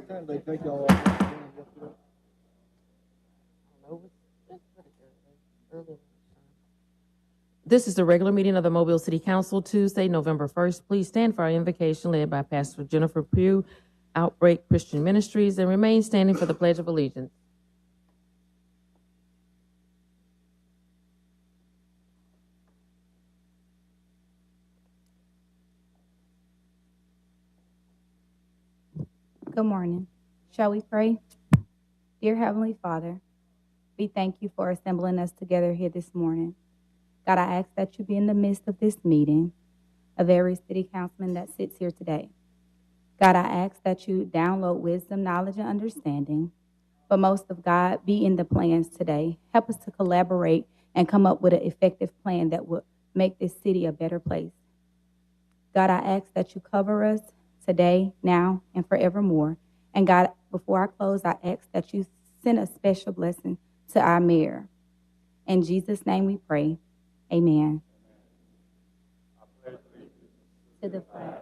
time did they take y'all off yesterday? This is the regular meeting of the Mobile City Council, Tuesday, November 1st. Please stand for our invocation led by Pastor Jennifer Pugh, Outbreak Christian Ministries, and remain standing for the Pledge of Allegiance. Good morning. Shall we pray? Dear Heavenly Father, we thank you for assembling us together here this morning. God, I ask that you be in the midst of this meeting, of every city councilman that sits here today. God, I ask that you download wisdom, knowledge, and understanding, but most of God, be in the plans today. Help us to collaborate and come up with an effective plan that will make this city a better place. God, I ask that you cover us today, now, and forevermore. And God, before I close, I ask that you send a special blessing to our mayor. In Jesus' name we pray. Amen. To the flag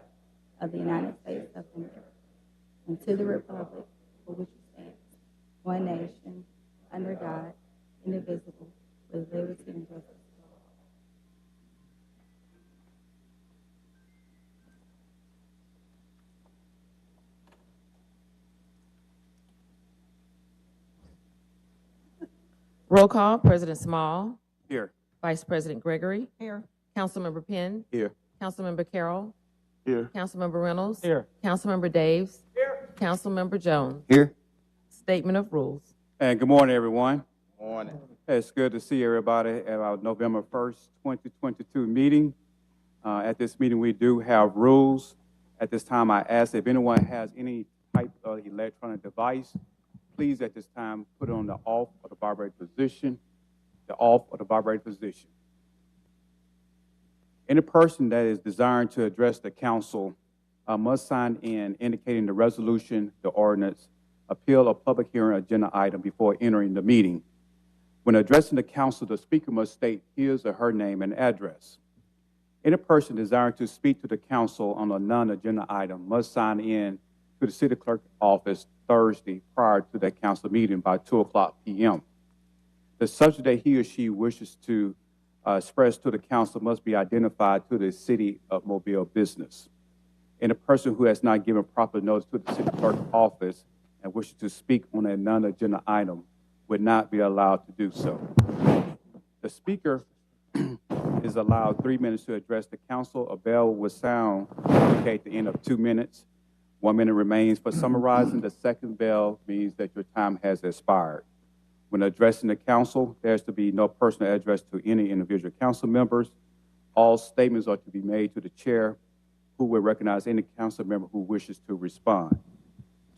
of the United States of America and to the republic for which it stands, one nation, under God, indivisible, with liberty and justice. Roll call, President Small. Here. Vice President Gregory. Here. Councilmember Penn. Here. Councilmember Carroll. Here. Councilmember Reynolds. Here. Councilmember Daves. Here. Councilmember Jones. Here. Statement of rules. And good morning, everyone. Morning. It's good to see everybody at our November 1st, 2022 meeting. At this meeting, we do have rules. At this time, I ask if anyone has any type of electronic device, please at this time put it on the off or the vibrate position, Any person that is desiring to address the council must sign in indicating the resolution, the ordinance, appeal, or public hearing agenda item before entering the meeting. When addressing the council, the speaker must state his or her name and address. Any person desiring to speak to the council on a non-agenda item must sign in to the city clerk's office Thursday prior to that council meeting by 2:00 p.m. The subject that he or she wishes to express to the council must be identified to the City of Mobile business. And a person who has not given proper notice to the city clerk's office and wishes to speak on a non-agenda item would not be allowed to do so. The speaker is allowed 3 minutes to address the council. A bell will sound to indicate the end of 2 minutes. 1 minute remains for summarizing. The second bell means that your time has expired. When addressing the council, there's to be no personal address to any individual council members. All statements are to be made to the chair, who will recognize any council member who wishes to respond.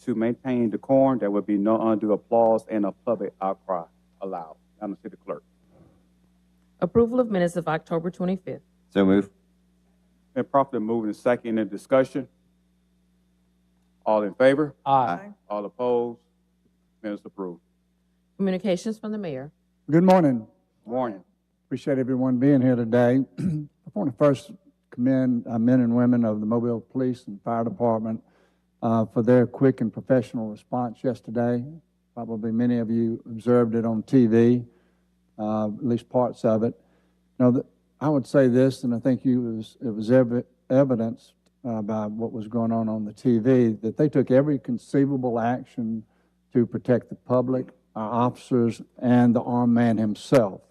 To maintain decorum, there will be no undue applause and a public outcry allowed. Madam City Clerk. Approval of minutes of October 25th. So move. Been properly moved and second in the discussion. All in favor? Aye. All opposed? Minutes approved. Communications from the mayor. Good morning. Warning. Appreciate everyone being here today. I want to first commend men and women of the Mobile Police and Fire Department for their quick and professional response yesterday. Probably many of you observed it on TV, at least parts of it. Now, I would say this, and I think it was evidenced by what was going on the TV, that they took every conceivable action to protect the public, our officers, and the armed man himself.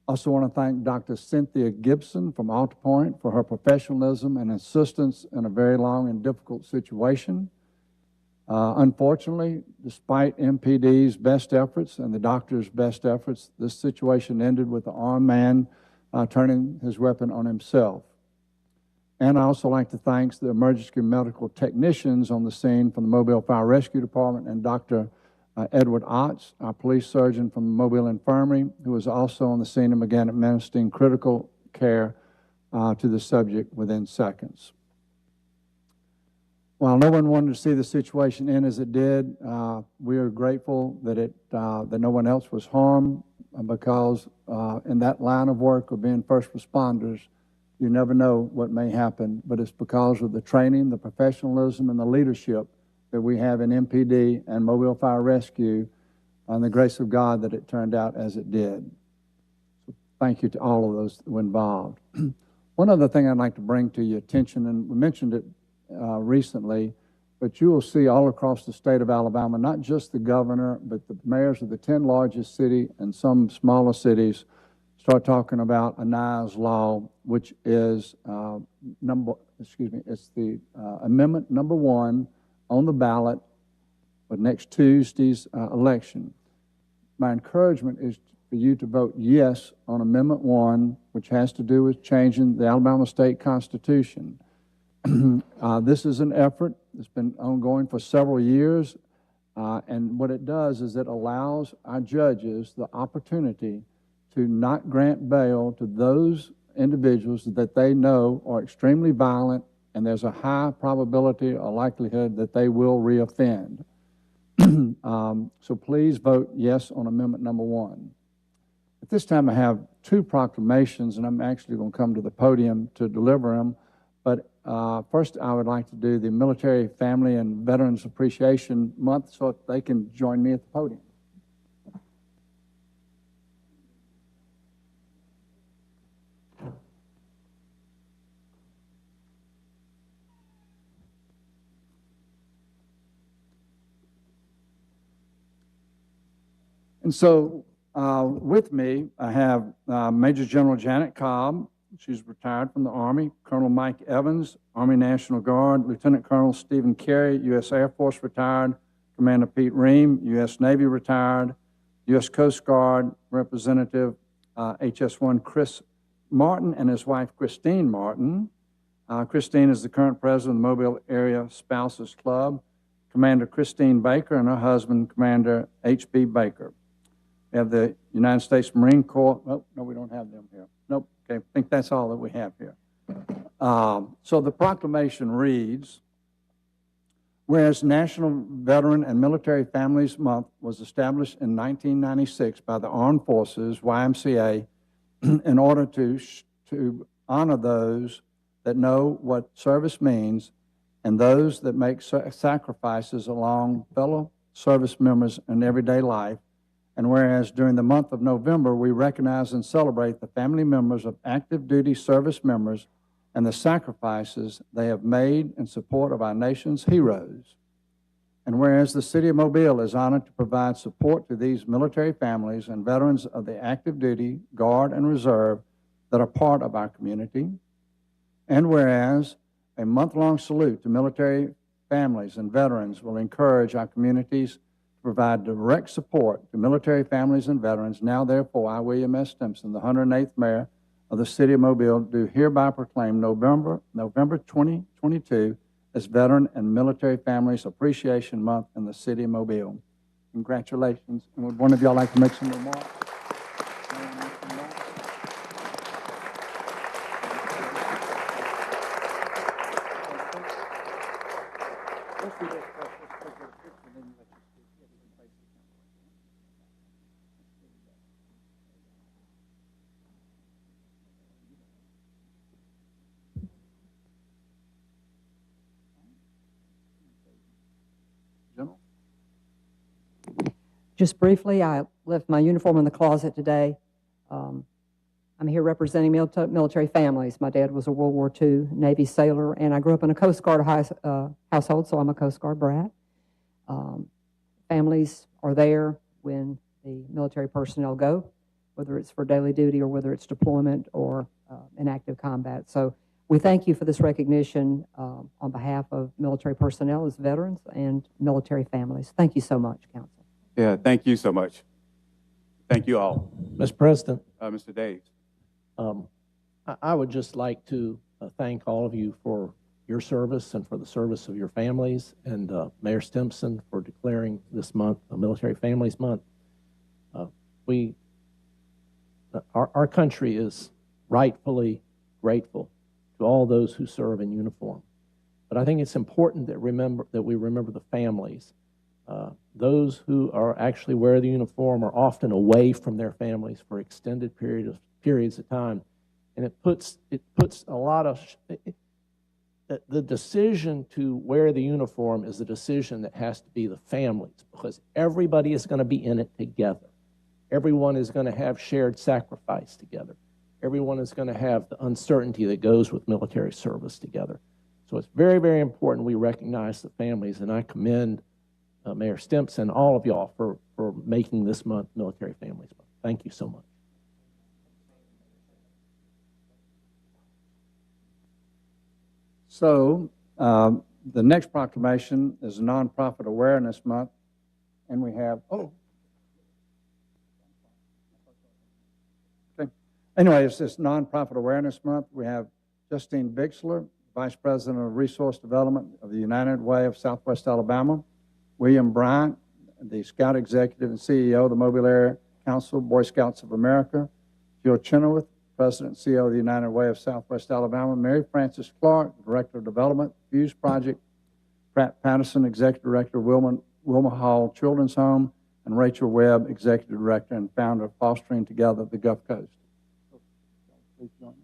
Also want to thank Dr. Cynthia Gibson from Alta Point for her professionalism and assistance in a very long and difficult situation. Unfortunately, despite MPD's best efforts and the doctor's best efforts, this situation ended with the armed man turning his weapon on himself. And I also like to thank the emergency medical technicians on the scene from the Mobile Fire Rescue Department and Dr. Edward Otts, our police surgeon from the Mobile Infirmary, who was also on the scene and began administering critical care to the subject within seconds. While no one wanted to see the situation end as it did, we are grateful that that no one else was harmed, because in that line of work of being first responders, you never know what may happen, but it's because of the training, the professionalism, and the leadership that we have in MPD and Mobile Fire Rescue, on the grace of God that it turned out as it did. So thank you to all of those that were involved. One other thing I'd like to bring to your attention, and we mentioned it recently, but you will see all across the state of Alabama, not just the governor, but the mayors of the 10 largest cities and some smaller cities start talking about a NISE law, which is it's the amendment number 1 on the ballot for next Tuesday's election. My encouragement is for you to vote yes on Amendment 1, which has to do with changing the Alabama State Constitution. This is an effort that's been ongoing for several years, and what it does is it allows our judges the opportunity to not grant bail to those individuals that they know are extremely violent, and there's a high probability or likelihood that they will reoffend. So please vote yes on Amendment number 1. At this time, I have 2 proclamations, and I'm actually going to come to the podium to deliver them. But first, I would like to do the Military, Family, and Veterans Appreciation Month so that they can join me at the podium. And so with me, I have Major General Janet Cobb. She's retired from the Army. Colonel Mike Evans, Army National Guard. Lieutenant Colonel Stephen Carey, U.S. Air Force retired. Commander Pete Ream, U.S. Navy retired. U.S. Coast Guard Representative HS-1 Chris Martin and his wife Christine Martin. Christine is the current president of the Mobile Area Spouses Club. Commander Christine Baker and her husband, Commander H.B. Baker. We have the United States Marine Corps. Oh, no, we don't have them here. Nope. Okay, I think that's all that we have here. So the proclamation reads, whereas National Veteran and Military Families Month was established in 1996 by the Armed Forces, YMCA, in order to honor those that know what service means and those that make sacrifices along fellow service members in everyday life. And whereas during the month of November, we recognize and celebrate the family members of active duty service members and the sacrifices they have made in support of our nation's heroes. And whereas the City of Mobile is honored to provide support to these military families and veterans of the active duty, Guard, and Reserve that are part of our community. And whereas a month-long salute to military families and veterans will encourage our communities to provide direct support to military families and veterans. Now, therefore, I, William S. Stimson, the 108th Mayor of the City of Mobile, do hereby proclaim November 2022 as Veteran and Military Families Appreciation Month in the City of Mobile. Congratulations. And would one of y'all like to make some remarks? Just briefly, I left my uniform in the closet today. I'm here representing military families. My dad was a World War II Navy sailor, and I grew up in a Coast Guard household, so I'm a Coast Guard brat. Families are there when the military personnel go, whether it's for daily duty or whether it's deployment or in active combat. So we thank you for this recognition on behalf of military personnel as veterans and military families. Thank you so much, Council. Yeah, thank you so much. Thank you all. Mr. President, Mr. Daves. I would just like to thank all of you for your service and for the service of your families, and Mayor Stimson for declaring this month a Military Families Month. Our country is rightfully grateful to all those who serve in uniform. But I think it's important that we remember the families. Those who are actually wear the uniform are often away from their families for extended periods of time, and it puts a lot of the decision to wear the uniform is a decision that has to be the families, because everybody is going to be in it together. Everyone is going to have shared sacrifice together. Everyone is going to have the uncertainty that goes with military service together. So it's very, very important we recognize the families, and I commend Mayor Stimps and all of y'all for making this month Military Families Month. Thank you so much. So, the next proclamation is Nonprofit Awareness Month, and we have, okay. Anyway, it's this Nonprofit Awareness Month. We have Justine Bixler, Vice President of Resource Development of the United Way of Southwest Alabama, William Bryant, the Scout Executive and CEO of the Mobile Area Council, Boy Scouts of America, Jill Chenoweth, President and CEO of the United Way of Southwest Alabama, Mary Frances Clark, Director of Development, Fuse Project, Pratt Patterson, Executive Director, Wilma Hall Children's Home, and Rachel Webb, Executive Director and founder of Fostering Together the Gulf Coast. Please join me.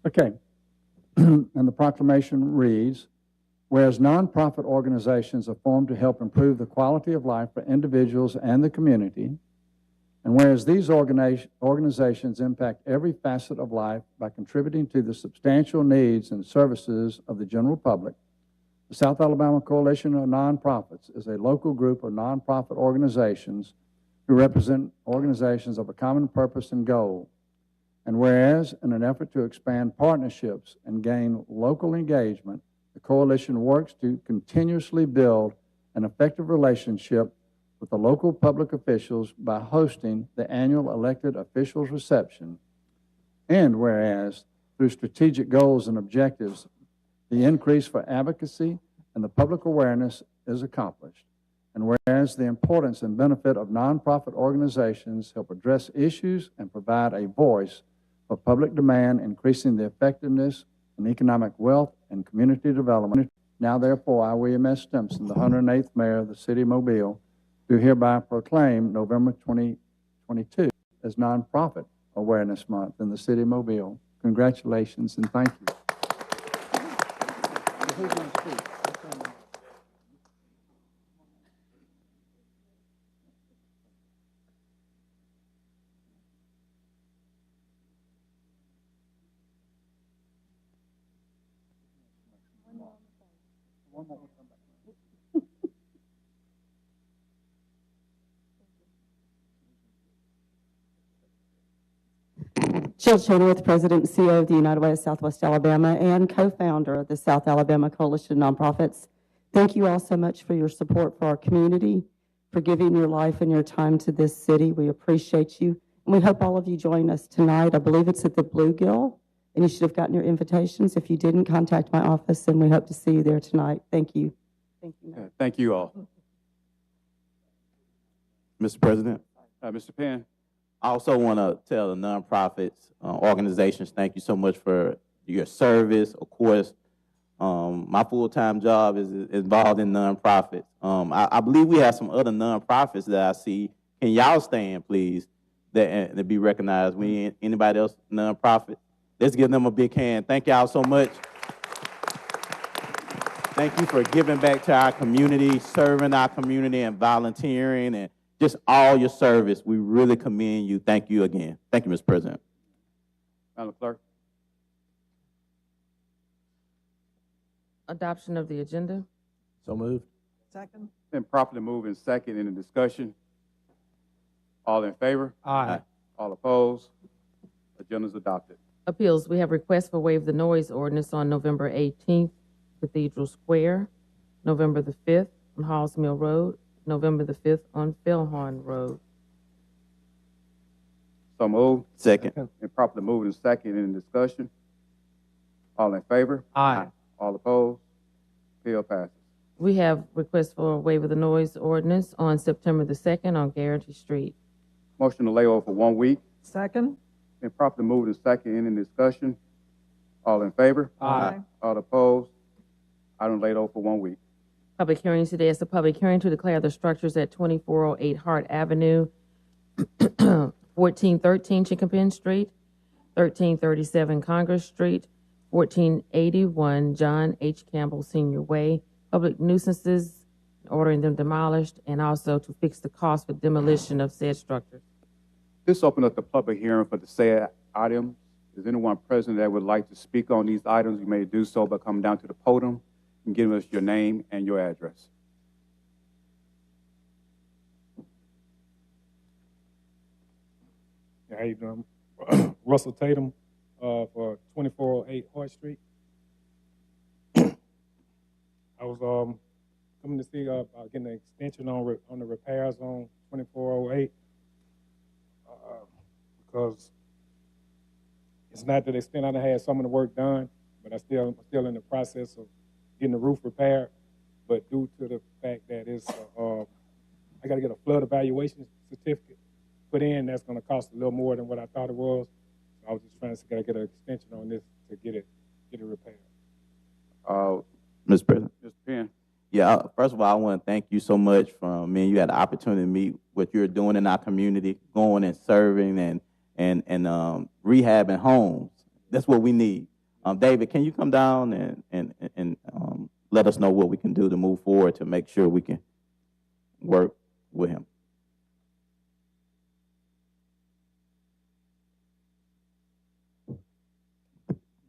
Okay, and the proclamation reads, whereas nonprofit organizations are formed to help improve the quality of life for individuals and the community, and whereas these organizations impact every facet of life by contributing to the substantial needs and services of the general public, the South Alabama Coalition of Nonprofits is a local group of nonprofit organizations who represent organizations of a common purpose and goal. And whereas, in an effort to expand partnerships and gain local engagement, the coalition works to continuously build an effective relationship with the local public officials by hosting the annual elected officials reception. And whereas, through strategic goals and objectives, the increase for advocacy and the public awareness is accomplished. And whereas the importance and benefit of nonprofit organizations help address issues and provide a voice for public demand, increasing the effectiveness and economic wealth and community development. Now, therefore, I, William S. Stimson, the 108th Mayor of the City of Mobile, do hereby proclaim November 2022 as Nonprofit Awareness Month in the City of Mobile. Congratulations and thank you. Jill Chenoweth, President and CEO of the United Way of Southwest Alabama and co-founder of the South Alabama Coalition of Nonprofits. Thank you all so much for your support for our community, for giving your life and your time to this city. We appreciate you, and we hope all of you join us tonight. I believe it's at the Bluegill, and you should have gotten your invitations. If you didn't, contact my office, and we hope to see you there tonight. Thank you. Thank you. Yeah, thank you all. Mr. President, Mr. Penn. I also want to tell the nonprofits, organizations, thank you so much for your service. Of course, my full-time job is involved in nonprofits. I believe we have some other nonprofits that I see. Can y'all stand, please, that be recognized? Anybody else nonprofit? Let's give them a big hand. Thank y'all so much. Thank you for giving back to our community, serving our community, and volunteering, and just all your service. We really commend you. Thank you again. Thank you, Mr. President. Madam Clerk. Adoption of the agenda. So moved. Second. Been properly moved and second in the discussion. All in favor? Aye. All opposed? Agenda is adopted. Appeals, we have requests for waive the noise ordinance on November 18th, Cathedral Square, November the 5th on Halls Mill Road, November the 5th on Philhorn Road. So moved. Second. Been properly moved and second in the discussion. All in favor? Aye. All opposed? Bill passes. We have requests for a waiver of the noise ordinance on September the 2nd on Garrity Street. Motion to lay over for 1 week. Second. Been properly moved and second. Any discussion? All in favor? Aye. All opposed? Item laid over for 1 week. Public hearings today is a public hearing to declare the structures at 2408 Hart Avenue, 1413 Chickapin Street, 1337 Congress Street, 1481 John H. Campbell Senior Way, public nuisances, ordering them demolished, and also to fix the cost for demolition of said structures. This opened up the public hearing for the said items. Is anyone present that would like to speak on these items? You may do so by coming down to the podium and giving us your name and your address. How you doing? Russell Tatum for 2408 Hart Street. I was coming to see about getting an extension on the repairs on 2408 because it's not to the extent I done had some of the work done, but I'm still in the process of getting the roof repaired. But due to the fact that it's I got to get a flood evaluation certificate put in, that's going to cost a little more than what I thought it was. So I was just trying to see, can I get an extension on this to get it repaired. Mr. President. Mr. Penn. Yeah, first of all, I want to thank you so much for me and you had the opportunity to meet what you're doing in our community, going and serving and rehabbing homes. That's what we need. David, can you come down and let us know what we can do to move forward to make sure we can work with him?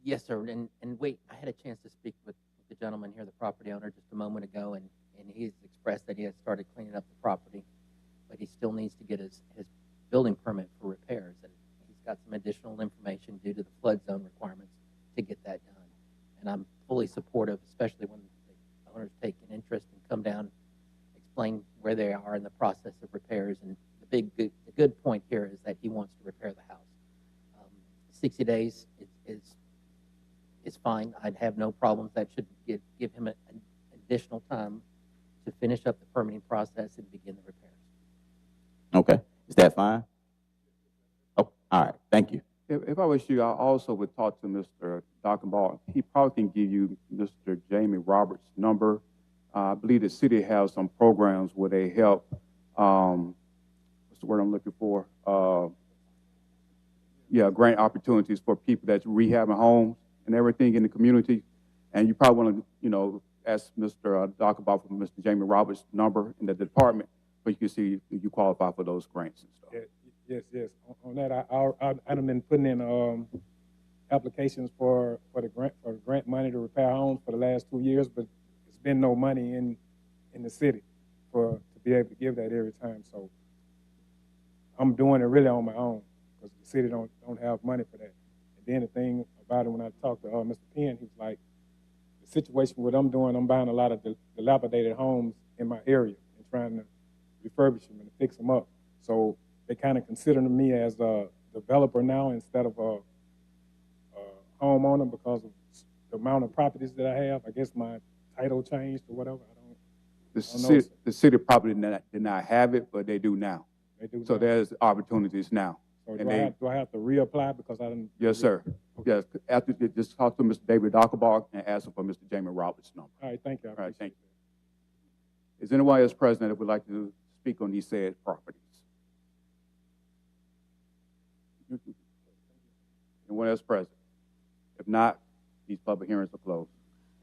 Yes, sir. And wait, I had a chance to speak with the gentleman here, the property owner, just a moment ago, and he's expressed that he has started cleaning up the property, but he still needs to get his building permit for repairs, and he's got some additional information due to the flood zone requirements to get that done. And I'm fully supportive, especially when the owners take an interest and come down, explain where they are in the process of repairs. And the good point here is that he wants to repair the house. 60 days is fine. I'd have no problems. That should give him an additional time to finish up the permitting process and begin the repairs. Okay, is that fine? Oh, all right, thank you. If I was you, I also would talk to Mr. Dockenball. He probably can give you Mr. Jamie Roberts' number. I believe the city has some programs where they help, what's the word I'm looking for? Grant opportunities for people that's rehabbing homes and everything in the community. And you probably want to, ask Mr. Dockenball for Mr. Jamie Roberts' number in the department, so you can see if you qualify for those grants and stuff. Yes. On that, I've been putting in applications for the grant money to repair homes for the last 2 years, but there's been no money in the city to be able to give that every time. So I'm doing it really on my own because the city don't have money for that. And then the thing about it, when I talked to Mr. Penn, he was like, the situation what I'm doing, I'm buying a lot of dilapidated homes in my area and trying to refurbish them and fix them up. So they kind of consider me as a developer now instead of a homeowner because of the amount of properties that I have. I guess my title changed or whatever. The city probably did not have it, but they do now. They do. So now. There's opportunities now. So do I have to reapply because I didn't? Yes, sir. Okay. Yes. After you just talk to Mr. David Dockenbach and ask him for Mr. Jamie Roberts' number. All right, thank you. All right, thank you. Is anyone else present that would like to speak on these said properties? Anyone else present? If not, these public hearings are closed.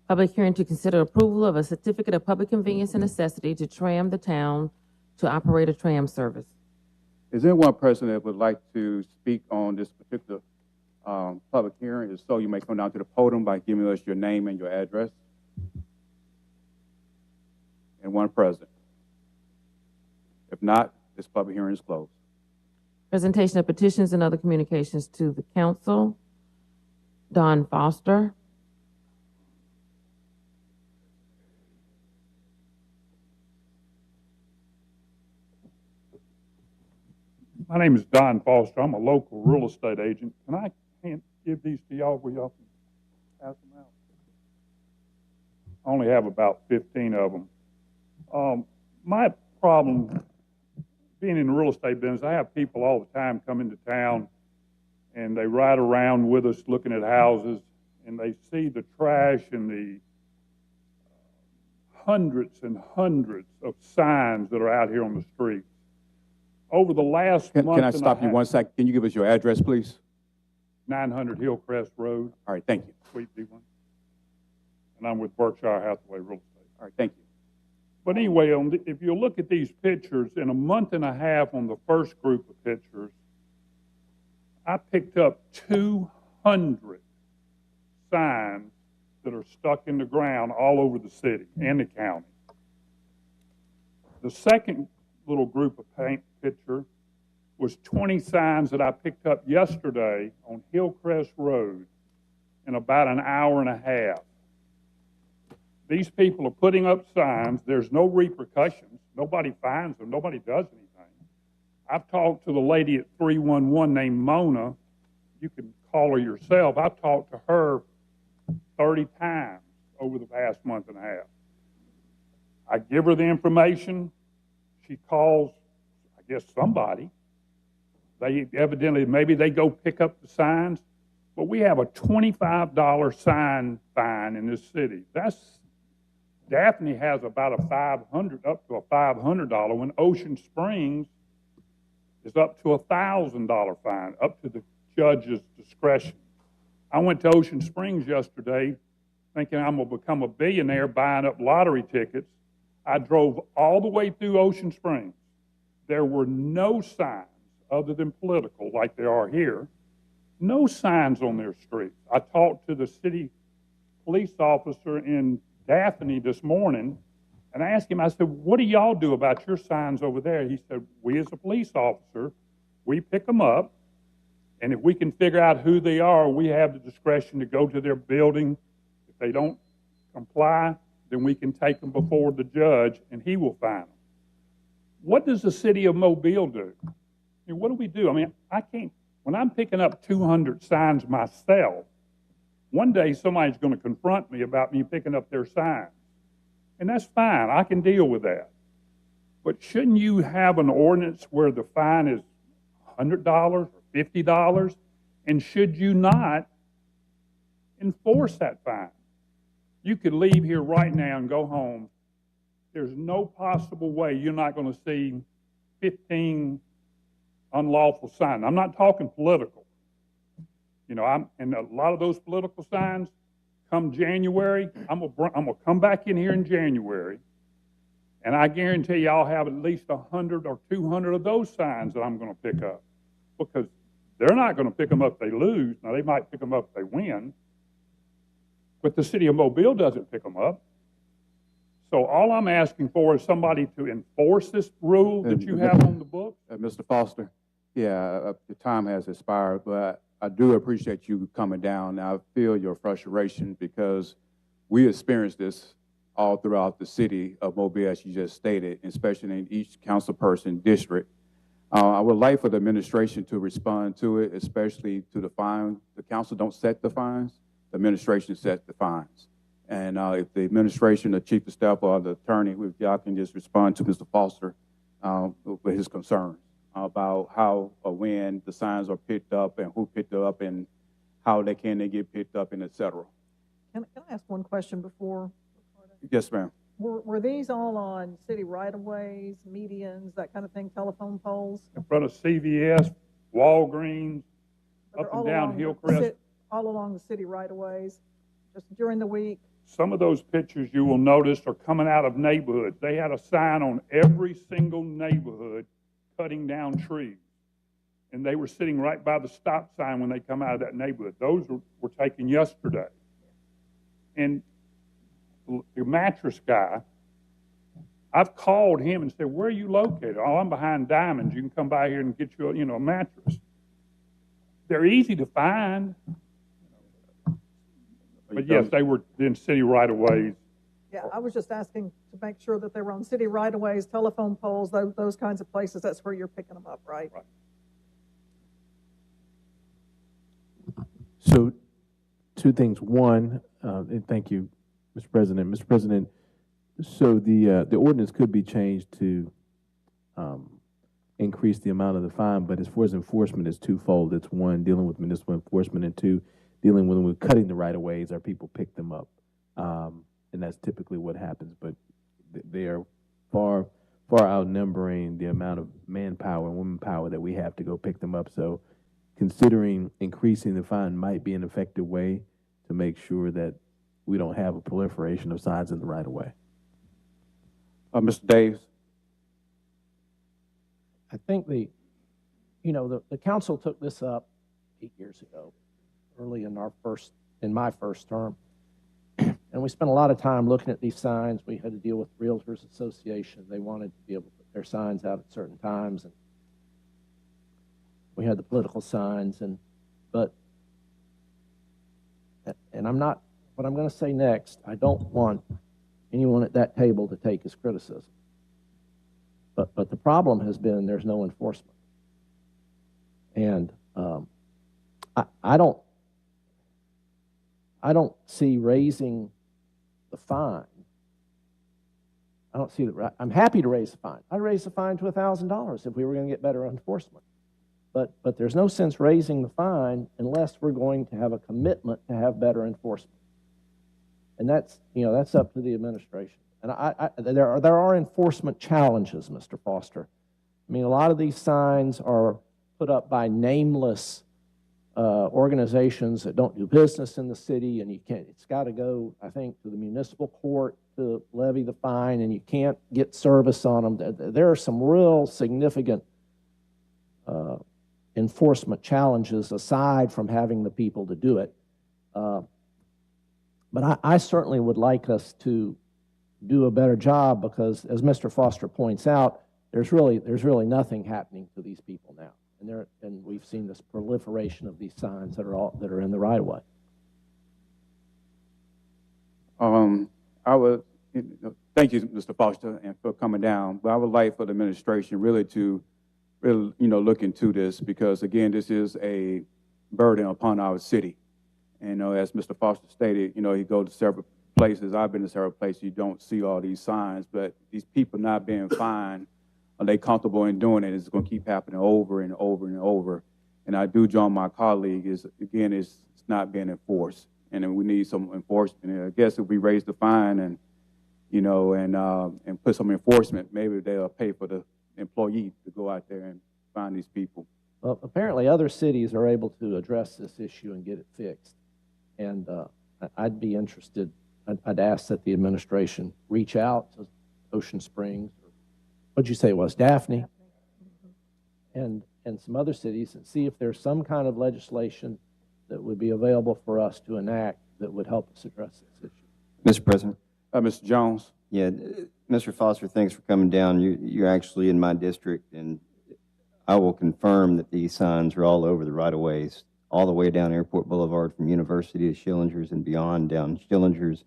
Public hearing to consider approval of a certificate of public convenience and necessity to tram the town to operate a tram service. Is anyone present that would like to speak on this particular public hearing? If so, you may come down to the podium by giving us your name and your address. Anyone present? If not, this public hearing is closed. Presentation of petitions and other communications to the council. Don Foster. My name is Don Foster. I'm a local real estate agent. Can I give these to y'all where y'all can pass them out? I only have about 15 of them. My problem, being in the real estate business, I have people all the time come into town and they ride around with us looking at houses, and they see the trash and the hundreds and hundreds of signs that are out here on the streets. Over the last month Can I and stop a you half- 1 second? Can you give us your address, please? 900 Hillcrest Road, All right, thank you. Suite B1. And I'm with Berkshire Hathaway Real Estate. All right, thank you. But anyway, if you look at these pictures, in a month and a half on the first group of pictures, I picked up 200 signs that are stuck in the ground all over the city and the county. The second little group of paint picture was 20 signs that I picked up yesterday on Hillcrest Road in about an hour and a half. These people are putting up signs. There's no repercussions. Nobody finds them. Nobody does anything. I've talked to the lady at 311 named Mona. You can call her yourself. I've talked to her 30 times over the past month and a half. I give her the information. She calls, I guess, somebody. They evidently, maybe they go pick up the signs. But we have a $25 sign fine in this city. Daphne has about a $500, up to a $500, when Ocean Springs is up to a $1,000 fine, up to the judge's discretion. I went to Ocean Springs yesterday thinking I'm going to become a billionaire buying up lottery tickets. I drove all the way through Ocean Springs. There were no signs other than political like there are here. No signs on their streets. I talked to the city police officer in Daphne this morning, and I asked him, I said, what do y'all do about your signs over there? He said, we as a police officer, we pick them up, and if we can figure out who they are, we have the discretion to go to their building. If they don't comply, then we can take them before the judge, and he will fine them. What does the city of Mobile do? I mean, what do we do? I mean, I can't, when I'm picking up 200 signs myself, one day somebody's going to confront me about me picking up their signs. And that's fine. I can deal with that. But shouldn't you have an ordinance where the fine is $100 or $50? And should you not enforce that fine? You could leave here right now and go home. There's no possible way you're not going to see 15 unlawful signs. I'm not talking political. You know, and a lot of those political signs, come January, I'm gonna come back in here in January, and I guarantee you I'll have at least 100 or 200 of those signs that I'm going to pick up, because they're not going to pick them up if they lose. Now, they might pick them up if they win, but the city of Mobile doesn't pick them up. So all I'm asking for is somebody to enforce this rule that you have on the books. Mr. Foster, yeah, the time has expired, but I do appreciate you coming down. Now, I feel your frustration because we experienced this all throughout the city of Mobile, as you just stated, especially in each councilperson district. I would like for the administration to respond to it, especially to the fine. The council don't set the fines. The administration sets the fines. And if the administration, the chief of staff, or the attorney, if y'all can just respond to Mr. Foster with his concerns about how or when the signs are picked up and who picked it up and how they get picked up and et cetera. Can I ask one question before? Yes, ma'am. Were these all on city right-of-ways, medians, that kind of thing, telephone poles? In front of CVS, Walgreens, But up they're and down Hillcrest. all along the city right-of-ways, just during the week? Some of those pictures you will notice are coming out of neighborhoods. They had a sign on every single neighborhood cutting down trees. And they were sitting right by the stop sign when they come out of that neighborhood. Those were taken yesterday. And the mattress guy, I've called him and said, where are you located? Oh, I'm behind Diamonds. You can come by here and get you a mattress. They're easy to find. But yes, they were in city right-of-ways. Yeah, I was just asking to make sure that they were on city right-of-ways, telephone poles, those kinds of places. That's where you're picking them up, right? Right. So, two things. One, and thank you, Mr. President. Mr. President, so the ordinance could be changed to increase the amount of the fine, but as far as enforcement, it's twofold. It's one, dealing with municipal enforcement, and two, dealing with cutting the right-of-ways, our people pick them up. And that's typically what happens, but they are far outnumbering the amount of manpower and womanpower that we have to go pick them up. So considering increasing the fine might be an effective way to make sure that we don't have a proliferation of signs in the right-of-way. Mr. Davis? I think the council took this up 8 years ago, early in my first term. And we spent a lot of time looking at these signs. We had to deal with Realtors Association. They wanted to be able to put their signs out at certain times. And we had the political signs. But what I'm going to say next, I don't want anyone at that table to take as criticism. But the problem has been there's no enforcement. And I don't see raising the fine. I don't see that. I'm happy to raise the fine. I'd raise the fine to $1,000 if we were going to get better enforcement. But there's no sense raising the fine unless we're going to have a commitment to have better enforcement. And that's up to the administration. And there are enforcement challenges, Mr. Foster. I mean, a lot of these signs are put up by nameless organizations that don't do business in the city, and it's got to go, I think, to the municipal court to levy the fine, and you can't get service on them. There are some real significant enforcement challenges aside from having the people to do it. But I certainly would like us to do a better job because, as Mr. Foster points out, there's really nothing happening to these people now. And we've seen this proliferation of these signs that are in the right of way. Thank you, Mr. Foster, and for coming down. But I would like for the administration really to look into this because again, this is a burden upon our city. And as Mr. Foster stated, you go to several places. I've been to several places. You don't see all these signs, but these people not being fined. Are they comfortable in doing it? It's going to keep happening over and over and over. And I do join my colleague. It's not being enforced, and then we need some enforcement. And I guess if we raise the fine and put some enforcement, maybe they'll pay for the employee to go out there and find these people. Well, apparently other cities are able to address this issue and get it fixed. And I'd be interested. I'd ask that the administration reach out to Ocean Springs. What'd you say it was, Daphne? And some other cities and see if there's some kind of legislation that would be available for us to enact that would help us address this issue. Mr. President. Mr. Jones. Yeah, Mr. Foster, thanks for coming down. You're actually in my district, and I will confirm that these signs are all over the right-of-ways, all the way down Airport Boulevard from University to Schillinger's and beyond, down Schillinger's,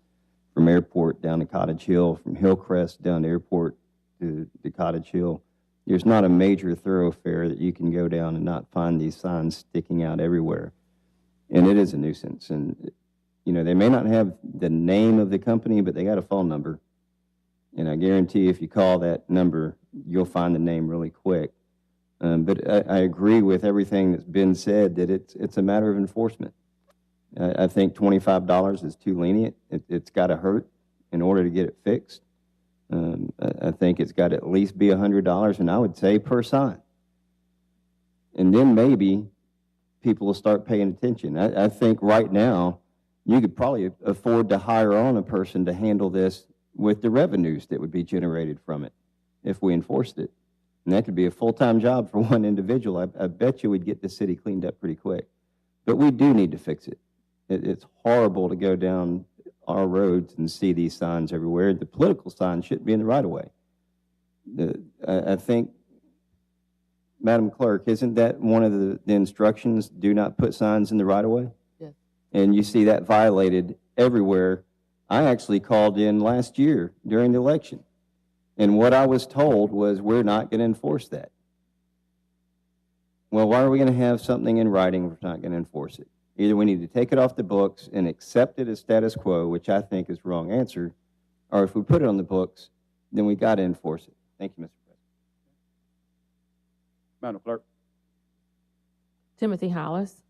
from Airport down to Cottage Hill, from Hillcrest down to Airport to Cottage Hill. There's not a major thoroughfare that you can go down and not find these signs sticking out everywhere. And it is a nuisance. And, they may not have the name of the company, but they got a phone number. And I guarantee if you call that number, you'll find the name really quick. But I agree with everything that's been said, that it's a matter of enforcement. I think $25 is too lenient. It's got to hurt in order to get it fixed. I think it's got to at least be $100, and I would say per sign. And then maybe people will start paying attention. I think right now you could probably afford to hire on a person to handle this with the revenues that would be generated from it if we enforced it. And that could be a full-time job for one individual. I bet you we'd get the city cleaned up pretty quick. But we do need to fix it. It's horrible to go down our roads and see these signs everywhere. The political signs shouldn't be in the right-of-way. I think, Madam Clerk, isn't that one of the instructions, do not put signs in the right-of-way? Yes. And you see that violated everywhere. I actually called in last year during the election. And what I was told was, we're not going to enforce that. Well, why are we going to have something in writing if we're not going to enforce it? Either we need to take it off the books and accept it as status quo, which I think is the wrong answer, or if we put it on the books, then we got to enforce it. Thank you, Mr. Madam Clerk. Timothy Hollis.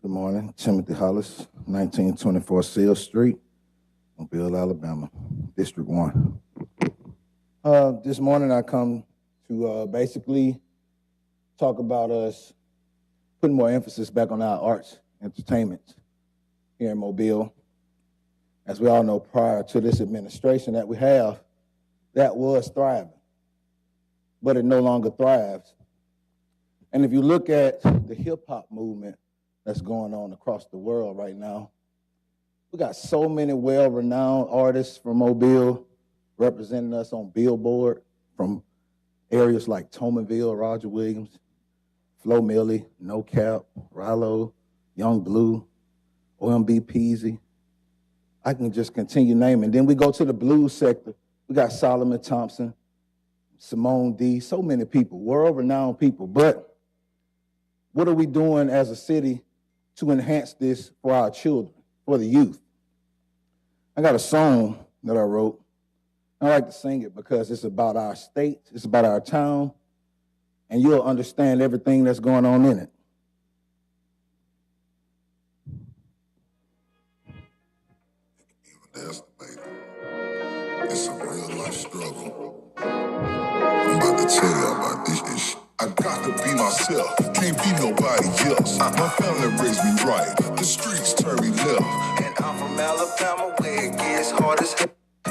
Good morning, Timothy Hollis, 1924 Seal Street, Mobile, Alabama, District 1. This morning I come to basically talk about us putting more emphasis back on our arts, entertainment here in Mobile. As we all know, prior to this administration that we have, that was thriving, but it no longer thrives. And if you look at the hip-hop movement that's going on across the world right now, we got so many well-renowned artists from Mobile representing us on Billboard from areas like Tomanville, Roger Williams, Flo Milli, No Cap, Rallo, Young Blue, OMB Peasy. I can just continue naming. Then we go to the blues sector. We got Solomon Thompson, Simone D, so many people, world-renowned people. But what are we doing as a city to enhance this for our children, for the youth? I got a song that I wrote. I like to sing it because it's about our state, it's about our town, and you'll understand everything that's going on in it. It's a real life struggle. I'm about to tell you about this ish. I got to be myself, can't be nobody else. My family raised me right, the streets turn me left. And I'm from Alabama where it gets hard as hell.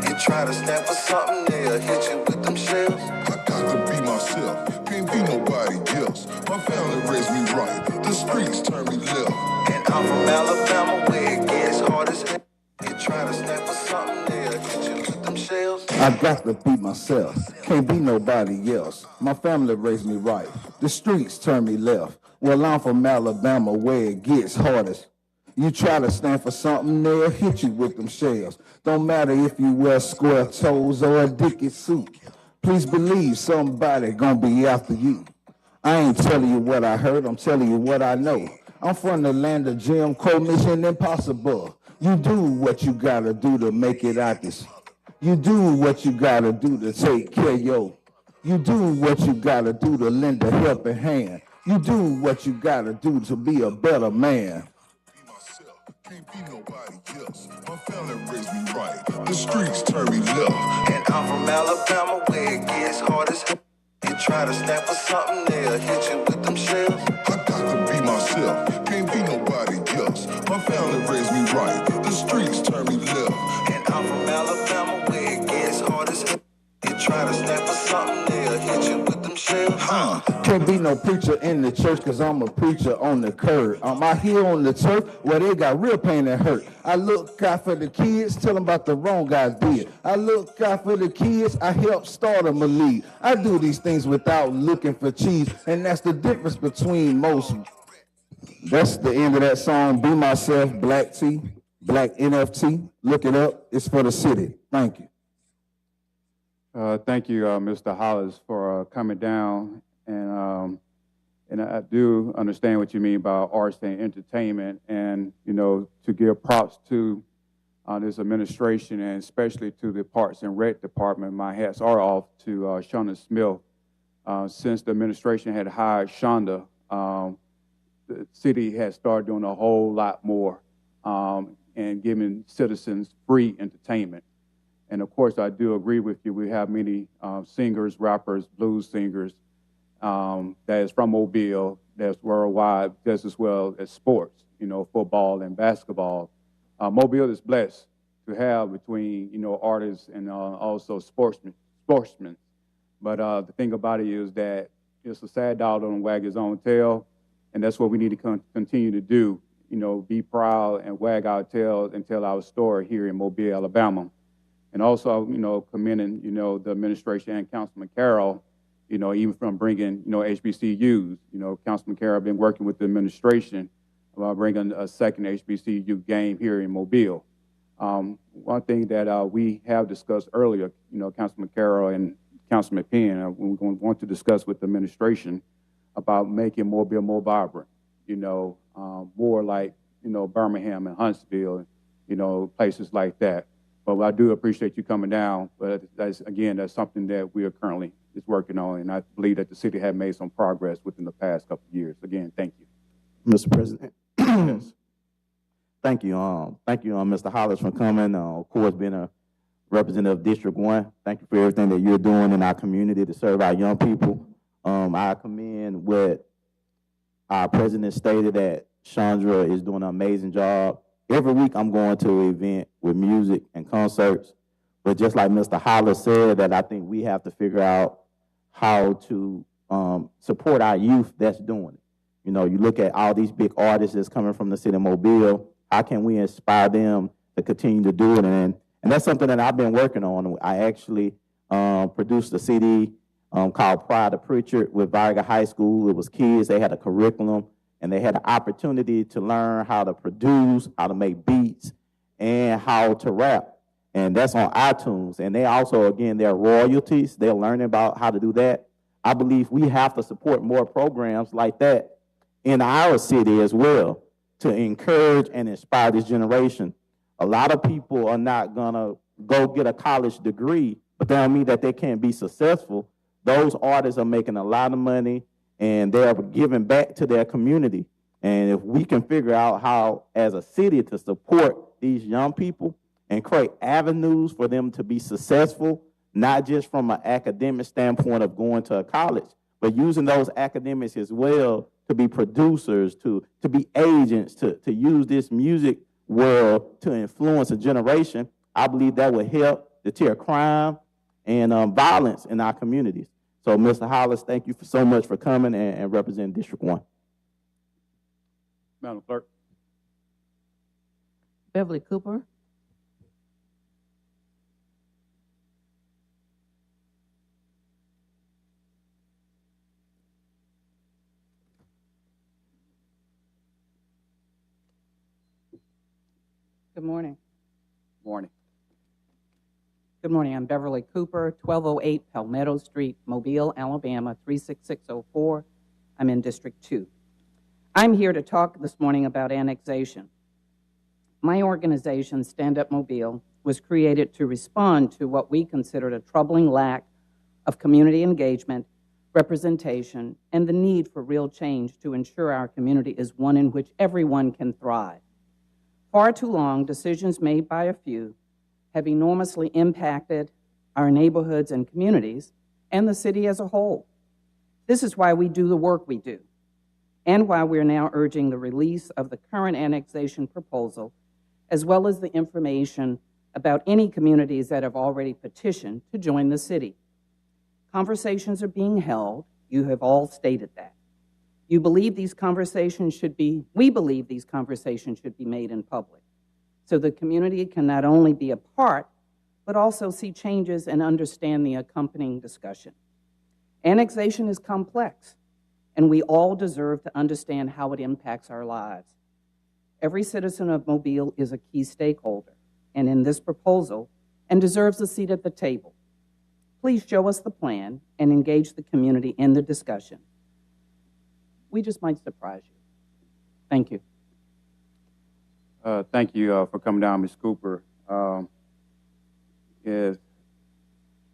You try to stand for something, they'll hit you with them shells. I got to be myself, can't be nobody else. My family raised me right, the streets turn me left. And I'm from Alabama where it gets hard as hell. You try to stand for something, they'll hit you with them shells. I got to be myself, can't be nobody else. My family raised me right, the streets turn me left. Well, I'm from Alabama where it gets hardest. You try to stand for something, they'll hit you with them shells. Don't matter if you wear square toes or a dicky suit. Please believe somebody gonna be after you. I ain't telling you what I heard, I'm telling you what I know. I'm from the land of Jim Crow, Mission Impossible. You do what you gotta do to make it out this. You do what you gotta do to take care of your. You do what you gotta do to lend a helping hand. You do what you gotta do to be a better man. Can't be nobody else. My family raised me right. The streets turn me left. And I'm from Alabama where it gets hard as hell. You try to stand for something, they'll hit you with them shells. I got to be myself. Can't be nobody else. My family raised me right. The streets turn me left. And I'm from Alabama where it gets hard as hell. You try to stand for something, they'll hit you with them shells. Can't be no preacher in the church cause I'm a preacher on the curb. I'm out here on the turf where they got real pain and hurt. I look out for the kids, tell them about the wrong I did. I look out for the kids, I help start them a lead. I do these things without looking for cheese, and that's the difference between most. That's the end of that song, Be Myself, Black T, Black NFT. Look it up, it's for the city. Thank you. Thank you, Mr. Hollis, for coming down. And I do understand what you mean by arts and entertainment, and to give props to this administration and especially to the Parks and Rec Department. My hats are off to Shonda Smith. Since the administration had hired Shonda, the city has started doing a whole lot more and giving citizens free entertainment. And of course, I do agree with you. We have many singers, rappers, blues singers that is from Mobile, that's worldwide, just as well as sports, football and basketball. Mobile is blessed to have between, artists and also sportsmen. But the thing about it is that it's a sad dog don't wag his own tail, and that's what we need to continue to do, be proud and wag our tails and tell our story here in Mobile, Alabama. And also, commending, the administration and Councilman Carroll, even from bringing, HBCUs. Councilman Carroll been working with the administration about bringing a second HBCU game here in Mobile. One thing that we have discussed earlier, Councilman Carroll and Councilman Penn, we want to discuss with the administration about making Mobile more vibrant, more like, Birmingham and Huntsville, places like that. But I do appreciate you coming down. But that's something that we are currently is working on, and I believe that the city has made some progress within the past couple of years. Again, thank you. Mr. President. Thank you, Mr. Hollis, for coming. Of course, being a representative of District 1, thank you for everything that you're doing in our community to serve our young people. I commend what our president stated, that Chandra is doing an amazing job. Every week I'm going to an event with music and concerts, but just like Mr. Hollis said, that I think we have to figure out how to support our youth that's doing it. You look at all these big artists that's coming from the city of Mobile. How can we inspire them to continue to do it? And that's something that I've been working on. I actually produced a CD called Pride of Pritchard with Viaga High School. It was kids. They had a curriculum, and they had an opportunity to learn how to produce, how to make beats, and how to rap. And that's on iTunes. And they also, again, their royalties, they're learning about how to do that. I believe we have to support more programs like that in our city as well to encourage and inspire this generation. A lot of people are not going to go get a college degree, but that don't mean that they can't be successful. Those artists are making a lot of money, and they're giving back to their community. And if we can figure out how, as a city, to support these young people and create avenues for them to be successful, not just from an academic standpoint of going to a college, but using those academics as well to be producers, to be agents, to use this music world to influence a generation, I believe that would help deter crime and violence in our communities. So, Mr. Hollis, thank you so much for coming and representing District 1. Madam Clerk. Beverly Cooper. Good morning. Morning. Good morning. I'm Beverly Cooper, 1208 Palmetto Street, Mobile, Alabama, 36604. I'm in District 2. I'm here to talk this morning about annexation. My organization, Stand Up Mobile, was created to respond to what we considered a troubling lack of community engagement, representation, and the need for real change to ensure our community is one in which everyone can thrive. Far too long, decisions made by a few have enormously impacted our neighborhoods and communities and the city as a whole. This is why we do the work we do, and why we're now urging the release of the current annexation proposal, as well as the information about any communities that have already petitioned to join the city. Conversations are being held. You have all stated that. We believe these conversations should be made in public, so the community can not only be a part, but also see changes and understand the accompanying discussion. Annexation is complex, and we all deserve to understand how it impacts our lives. Every citizen of Mobile is a key stakeholder, and in this proposal, and deserves a seat at the table. Please show us the plan and engage the community in the discussion. We just might surprise you. Thank you. Thank you for coming down, Ms. Cooper. If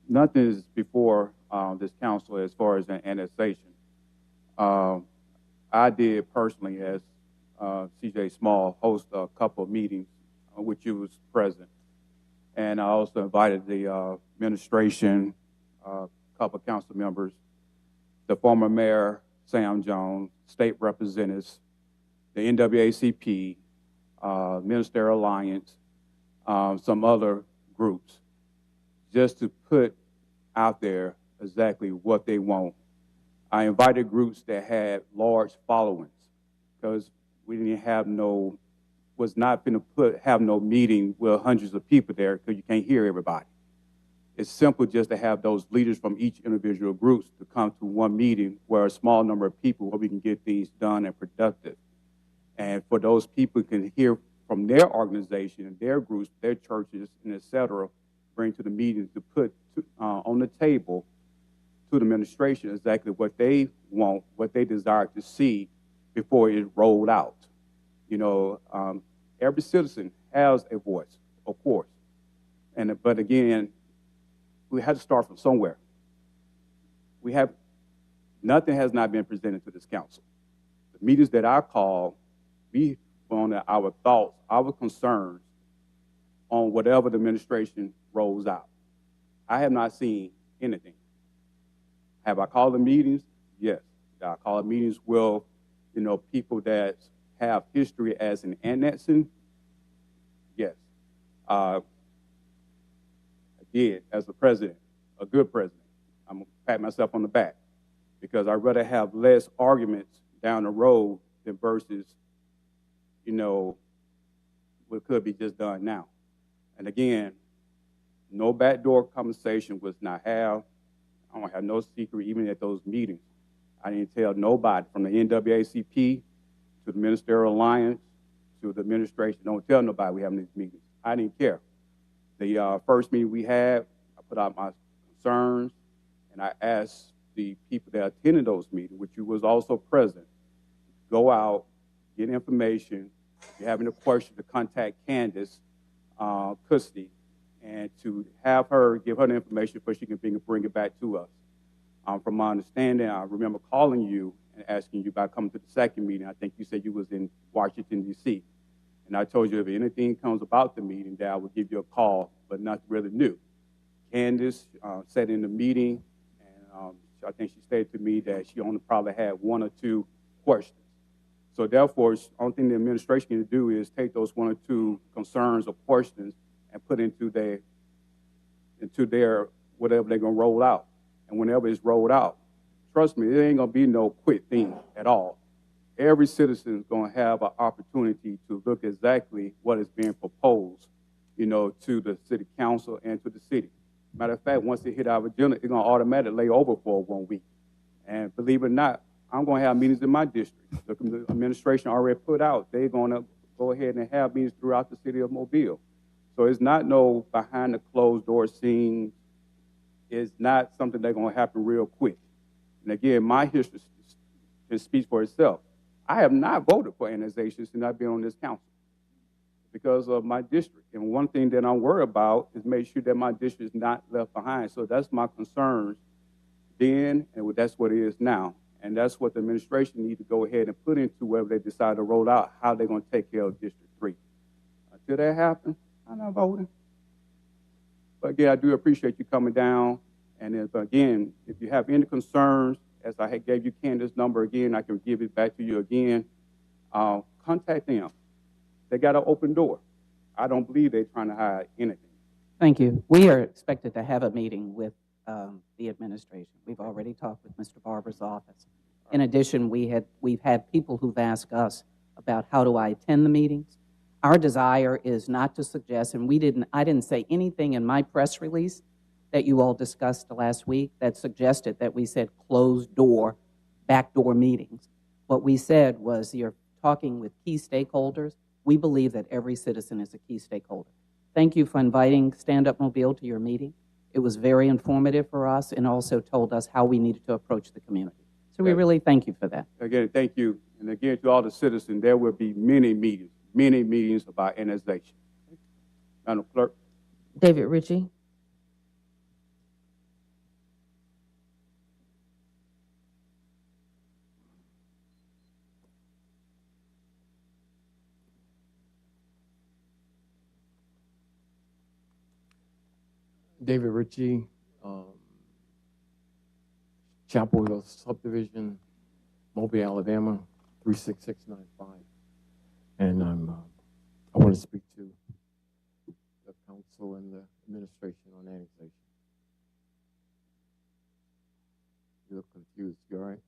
nothing is before this council as far as an annexation. I did personally, as CJ Small, host a couple of meetings which you was present. And I also invited the administration, a couple of council members, the former mayor, Sam Jones, state representatives, the NAACP, Ministerial Alliance, some other groups, just to put out there exactly what they want. I invited groups that had large followings, because we didn't have was not going to have no meeting with hundreds of people there, because you can't hear everybody. It's simple just to have those leaders from each individual groups to come to one meeting where a small number of people, where we can get things done and productive. And for those people can hear from their organization and their groups, their churches, and et cetera, bring to the meetings to put on the table to the administration exactly what they want, what they desire to see before it rolled out. You know, every citizen has a voice, of course. But again, we had to start from somewhere. Nothing has not been presented to this council. The meetings that I call, we wanted our thoughts, our concerns on whatever the administration rolls out. I have not seen anything. Have I called the meetings? Yes. I call meetings with, people that have history as an annexing? Yes. I did as a president, a good president. I'm going to pat myself on the back because I'd rather have less arguments down the road than versus, what could be just done now. And again, no backdoor conversation was not had. I don't have no secret even at those meetings. I didn't tell nobody from the NAACP to the Ministerial Alliance to the administration. Don't tell nobody we having these meetings. I didn't care. The first meeting we had, I put out my concerns, and I asked the people that attended those meetings, which you was also present, go out, get information. If you're having a question, to contact Candace Custody, and to have her give her the information so she can bring it back to us. From my understanding, I remember calling you and asking you about coming to the second meeting. I think you said you was in Washington, D.C. And I told you if anything comes about the meeting, that I would give you a call, but nothing really new. Candace said in the meeting, and I think she stated to me that she only probably had one or two questions. So therefore, the only thing the administration can do is take those one or two concerns or questions and put into their whatever they're going to roll out. And whenever it's rolled out, trust me, it ain't going to be no quick thing at all. Every citizen is going to have an opportunity to look exactly what is being proposed, to the city council and to the city. Matter of fact, once it hit our agenda, it's going to automatically lay over for 1 week. And believe it or not, I'm going to have meetings in my district. The administration already put out, they're going to go ahead and have meetings throughout the city of Mobile. So it's not no behind the closed door scene. It's not something that's going to happen real quick. And again, my history speaks for itself. I have not voted for annexation since I've been on this council because of my district. And one thing that I'm worried about is make sure that my district is not left behind. So that's my concerns then, and that's what it is now. And that's what the administration needs to go ahead and put into whether they decide to roll out, how they're going to take care of District 3. Until that happens, I'm not voting. But again, I do appreciate you coming down. And if you have any concerns, as I gave you Candace's number again, I can give it back to you again. Contact them. They got an open door. I don't believe they're trying to hide anything. Thank you. We are expected to have a meeting with the administration. We've already talked with Mr. Barber's office. In addition, we've had people who've asked us about how do I attend the meetings. Our desire is not to suggest, and I didn't say anything in my press release that you all discussed last week that suggested that we said closed door, backdoor meetings. What we said was you're talking with key stakeholders. We believe that every citizen is a key stakeholder. Thank you for inviting Stand Up Mobile to your meeting. It was very informative for us and also told us how we needed to approach the community. So we really thank you for that. Again, thank you. And again, to all the citizens, there will be many meetings about annexation. Madam Clerk. David Ritchie. David Ritchie, Chapel Hill Subdivision, Mobile, Alabama, 36695. And I want to speak to the council and the administration on annexation. You look confused. You all right?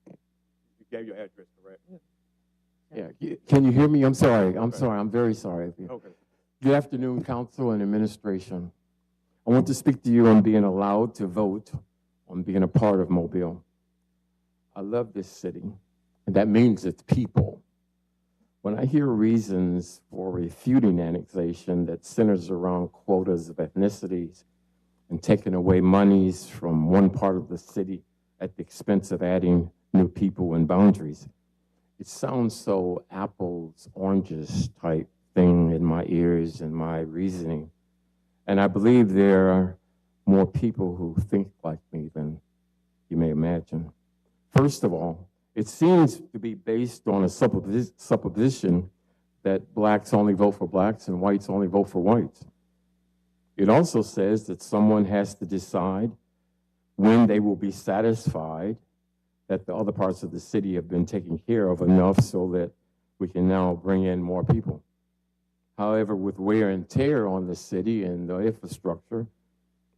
You gave your address, correct? Yeah. Can you hear me? I'm sorry. I'm sorry. I'm very sorry. Okay. Good afternoon, council and administration. I want to speak to you on being allowed to vote, on being a part of Mobile. I love this city, and that means its people. When I hear reasons for refuting annexation that centers around quotas of ethnicities and taking away monies from one part of the city at the expense of adding new people and boundaries, it sounds so apples, oranges type thing in my ears and my reasoning. And I believe there are more people who think like me than you may imagine. First of all, it seems to be based on a supposition that blacks only vote for blacks and whites only vote for whites. It also says that someone has to decide when they will be satisfied that the other parts of the city have been taken care of enough so that we can now bring in more people. However, with wear and tear on the city and the infrastructure,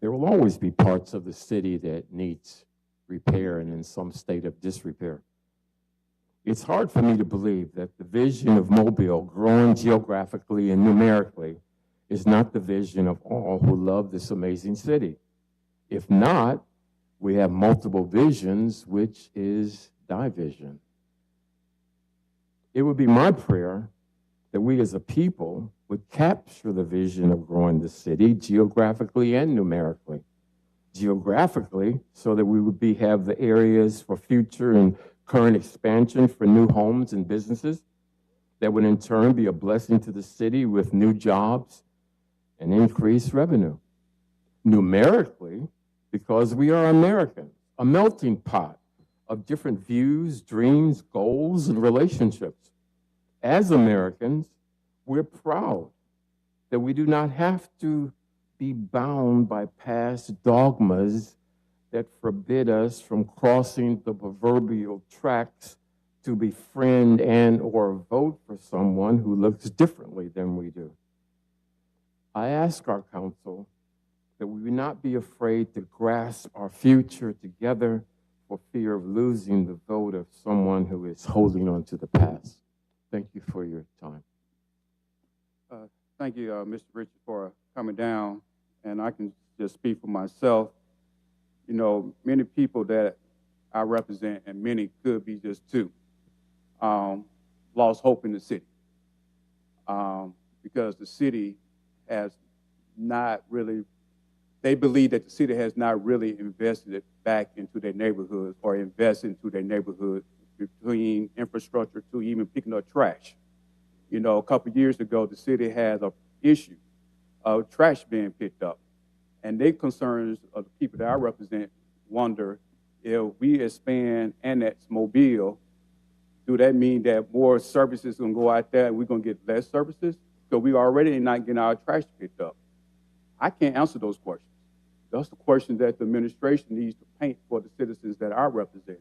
there will always be parts of the city that needs repair and in some state of disrepair. It's hard for me to believe that the vision of Mobile, growing geographically and numerically, is not the vision of all who love this amazing city. If not, we have multiple visions, which is division. It would be my prayer that we as a people would capture the vision of growing the city geographically and numerically. Geographically, so that we would have the areas for future and current expansion for new homes and businesses that would in turn be a blessing to the city with new jobs and increased revenue. Numerically, because we are Americans, a melting pot of different views, dreams, goals, and relationships. As Americans, we're proud that we do not have to be bound by past dogmas that forbid us from crossing the proverbial tracks to befriend and or vote for someone who looks differently than we do. I ask our council that we not be afraid to grasp our future together for fear of losing the vote of someone who is holding on to the past. Thank you for your time. Thank you, Mr. Richard, for coming down. And I can just speak for myself. You know, many people that I represent, and many could be just two, lost hope in the city because the city has not really, they believe that the city has not really invested it back into their neighborhoods or invest into their neighborhoods between infrastructure to even picking up trash. You know, a couple of years ago, the city had an issue of trash being picked up. And their concerns of the people that I represent wonder if we expand Annex Mobile, do that mean that more services going to go out there and we're going to get less services? Because we already not getting our trash picked up. I can't answer those questions. That's the question that the administration needs to paint for the citizens that I represent.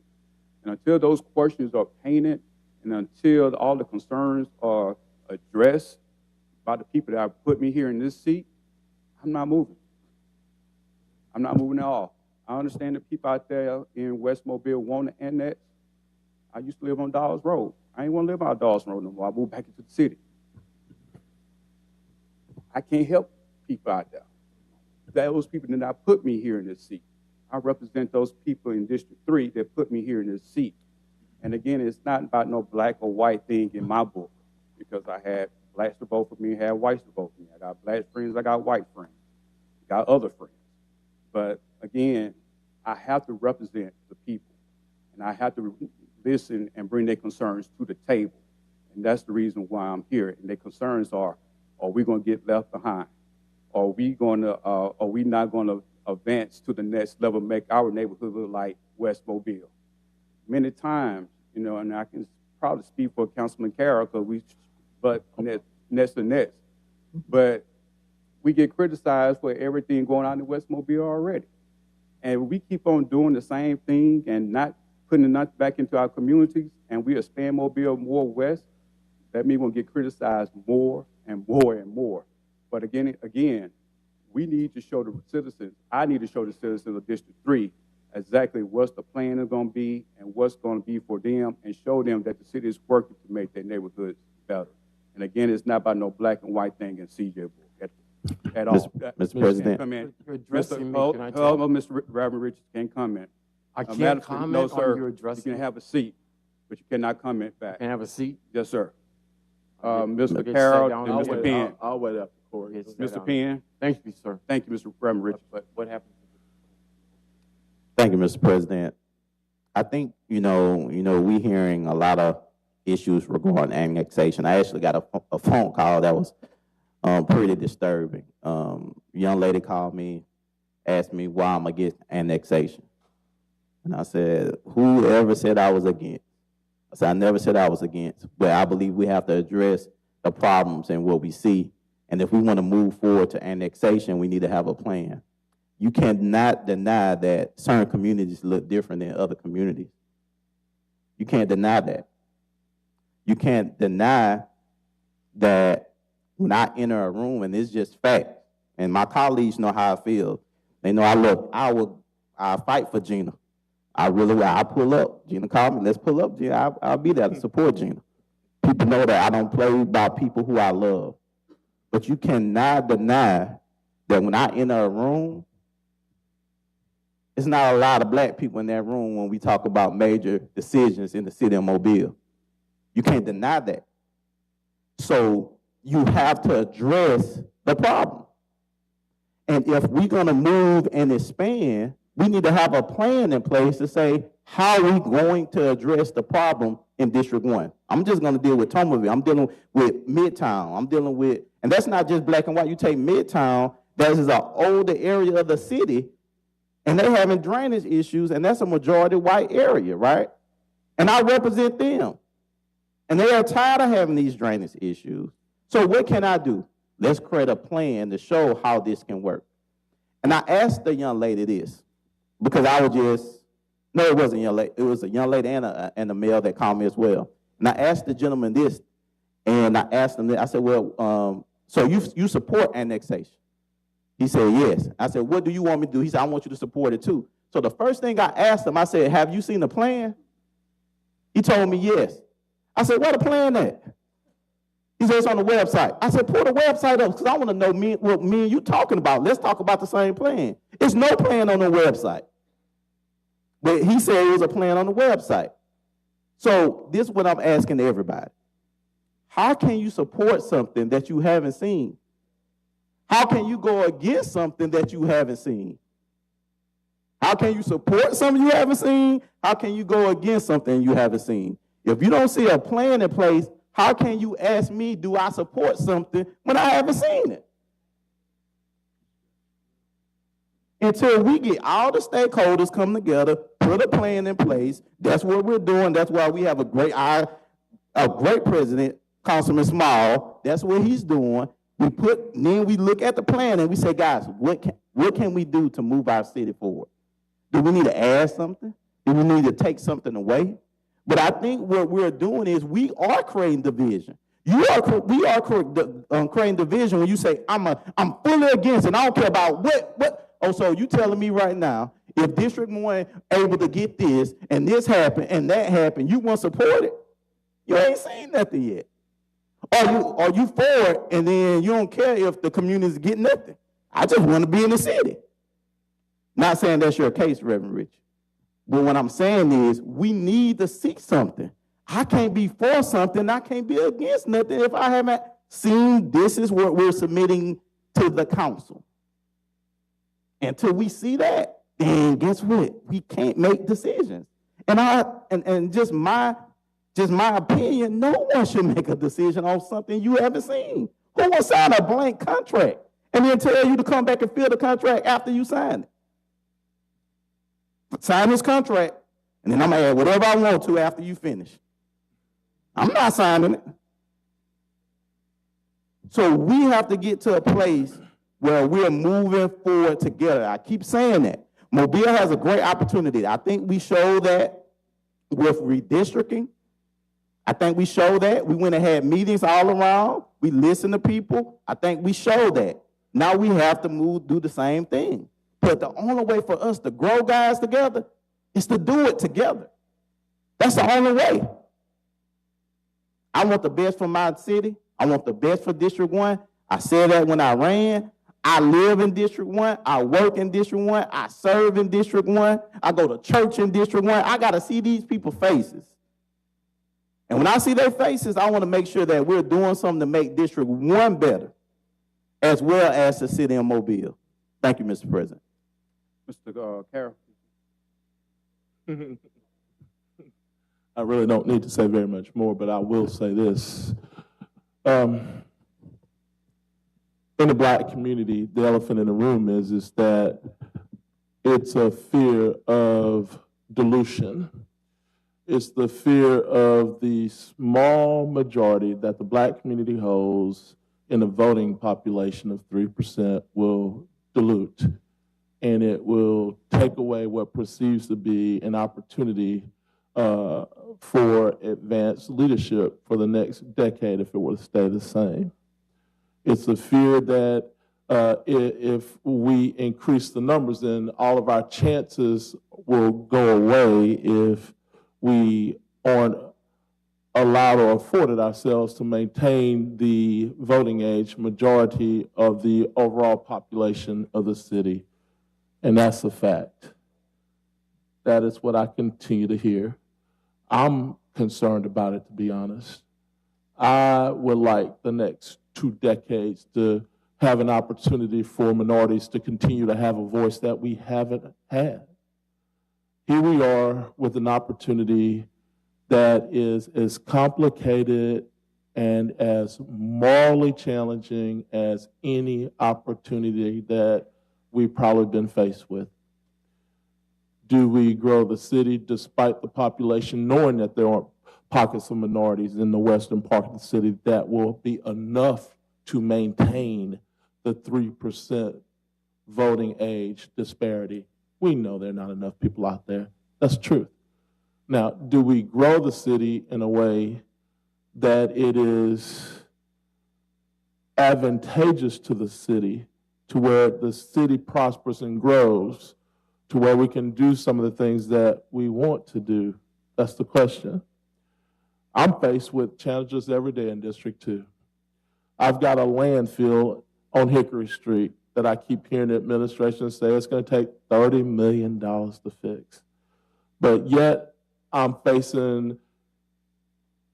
And until those questions are painted and until all the concerns are addressed by the people that have put me here in this seat, I'm not moving. I'm not moving at all. I understand the people out there in West Mobile want to annex. I used to live on Dawes Road. I ain't want to live on Dawes Road no more. I moved back into the city. I can't help people out there. Those people did not put me here in this seat. I represent those people in District 3 that put me here in this seat. And again, it's not about no black or white thing in my book, because I had blacks to vote for me, had whites to vote for me. I got black friends, I got white friends, got other friends. But again, I have to represent the people, and I have to listen and bring their concerns to the table. And that's the reason why I'm here. And their concerns are we going to get left behind? Are we not going to advance to the next level, make our neighborhood look like West Mobile? Many times, you know, and I can probably speak for Councilman Carroll because we butt next to next, but we get criticized for everything going on in West Mobile already. And we keep on doing the same thing and not putting enough back into our communities, and we expand Mobile more west, that means we'll get criticized more and more and more. But again, we need to show the citizens, I need to show the citizens of District 3 exactly what's the plan is going to be and what's going to be for them, and show them that the city is working to make their neighborhoods better. And again, it's not about no black and white thing in CJ at all. Mr. President. You're addressing me. Can I talk? Mr. Reverend Richards can't comment. I can't comment no, sir. on your addressing. You can have a seat, but you cannot comment back. Can I have a seat? Yes, sir. Okay. Mr. Carroll and Mr. Penn. I'll wait up, Corey. Mr. Penn. Thank you, sir. Thank you, Mr. Reverend Richards. What happened? Thank you, Mr. President. I think, we hearing a lot of issues regarding annexation. I actually got a phone call that was pretty disturbing. Young lady called me, asked me why I'm against annexation. And I said, whoever said I was against? I said, I never said I was against, but I believe we have to address the problems and what we see. And if we want to move forward to annexation, we need to have a plan. You cannot deny that certain communities look different than other communities. You can't deny that. You can't deny that when I enter a room, and it's just fact, and my colleagues know how I feel. They know I fight for Gina. I really will. I pull up. Gina called me, let's pull up, Gina. I'll be there to support Gina. People know that I don't play by people who I love. But you cannot deny that when I enter a room, it's not a lot of black people in that room when we talk about major decisions in the city of Mobile. You can't deny that. So you have to address the problem. And if we're going to move and expand, we need to have a plan in place to say, how are we going to address the problem in District 1? I'm just going to deal with Tomerville. I'm dealing with Midtown. I'm dealing with, and that's not just black and white. You take Midtown, that is an older area of the city, and they're having drainage issues, and that's a majority white area, right? And I represent them. And they are tired of having these drainage issues. So what can I do? Let's create a plan to show how this can work. And I asked the young lady this, because I was just, no, it wasn't a young lady. It was a young lady and a male that called me as well. And I asked the gentleman this, and I asked him, I said, well, so you support annexation? He said, yes. I said, what do you want me to do? He said, I want you to support it too. So the first thing I asked him, I said, have you seen the plan? He told me yes. I said, what a plan at? He said, it's on the website. I said, pull the website up, because I want to know what me and you talking about. Let's talk about the same plan. It's no plan on the website. But he said it was a plan on the website. So this is what I'm asking everybody. How can you support something that you haven't seen? How can you go against something that you haven't seen? How can you support something you haven't seen? How can you go against something you haven't seen? If you don't see a plan in place, how can you ask me, do I support something when I haven't seen it? Until we get all the stakeholders come together, put a plan in place. That's what we're doing. That's why we have a great president, Councilman Small. That's what he's doing. Then we look at the plan and we say, guys, what can we do to move our city forward? Do we need to add something? Do we need to take something away? But I think what we're doing is we are creating division. We are creating division when you say, I'm fully against, and I don't care about what. Oh, so you telling me right now, if District 1 able to get this, and this happened, and that happened, you want to support it? You ain't seen nothing yet. Or you for it, and then you don't care if the communities get nothing. I just want to be in the city. Not saying that's your case, Reverend Rich. But what I'm saying is we need to seek something. I can't be for something. I can't be against nothing if I haven't seen this is what we're submitting to the council. Until we see that, then guess what? We can't make decisions. And just my opinion, no one should make a decision on something you haven't seen. Who will sign a blank contract and then tell you to come back and fill the contract after you sign it? Sign this contract, and then I'm going to add whatever I want to after you finish. I'm not signing it. So we have to get to a place where we're moving forward together. I keep saying that. Mobile has a great opportunity. I think we showed that with redistricting. I think we showed that. We went and had meetings all around. We listened to people. I think we showed that. Now we have to do the same thing. But the only way for us to grow guys together is to do it together. That's the only way. I want the best for my city. I want the best for District 1. I said that when I ran. I live in District 1. I work in District 1. I serve in District 1. I go to church in District 1. I got to see these people's faces. And when I see their faces, I want to make sure that we're doing something to make District 1 better, as well as the city of Mobile. Thank you, Mr. President. Mr. Carroll. I really don't need to say very much more, but I will say this. In the black community, the elephant in the room is that it's a fear of dilution. It's the fear of the small majority that the black community holds in a voting population of 3% will dilute. And it will take away what perceives to be an opportunity for advanced leadership for the next decade if it were to stay the same. It's a fear that if we increase the numbers, then all of our chances will go away if we aren't allowed or afforded ourselves to maintain the voting age majority of the overall population of the city. And that's a fact. That is what I continue to hear. I'm concerned about it, to be honest. I would like the next 2 decades to have an opportunity for minorities to continue to have a voice that we haven't had. Here we are with an opportunity that is as complicated and as morally challenging as any opportunity that we've probably been faced with. Do we grow the city despite the population, knowing that there are pockets of minorities in the western part of the city that will be enough to maintain the 3% voting age disparity? We know there are not enough people out there. That's truth. Now, do we grow the city in a way that it is advantageous to the city, to where the city prospers and grows, to where we can do some of the things that we want to do? That's the question. I'm faced with challenges every day in District 2. I've got a landfill on Hickory Street that I keep hearing the administration say it's going to take $30 million to fix. But yet I'm facing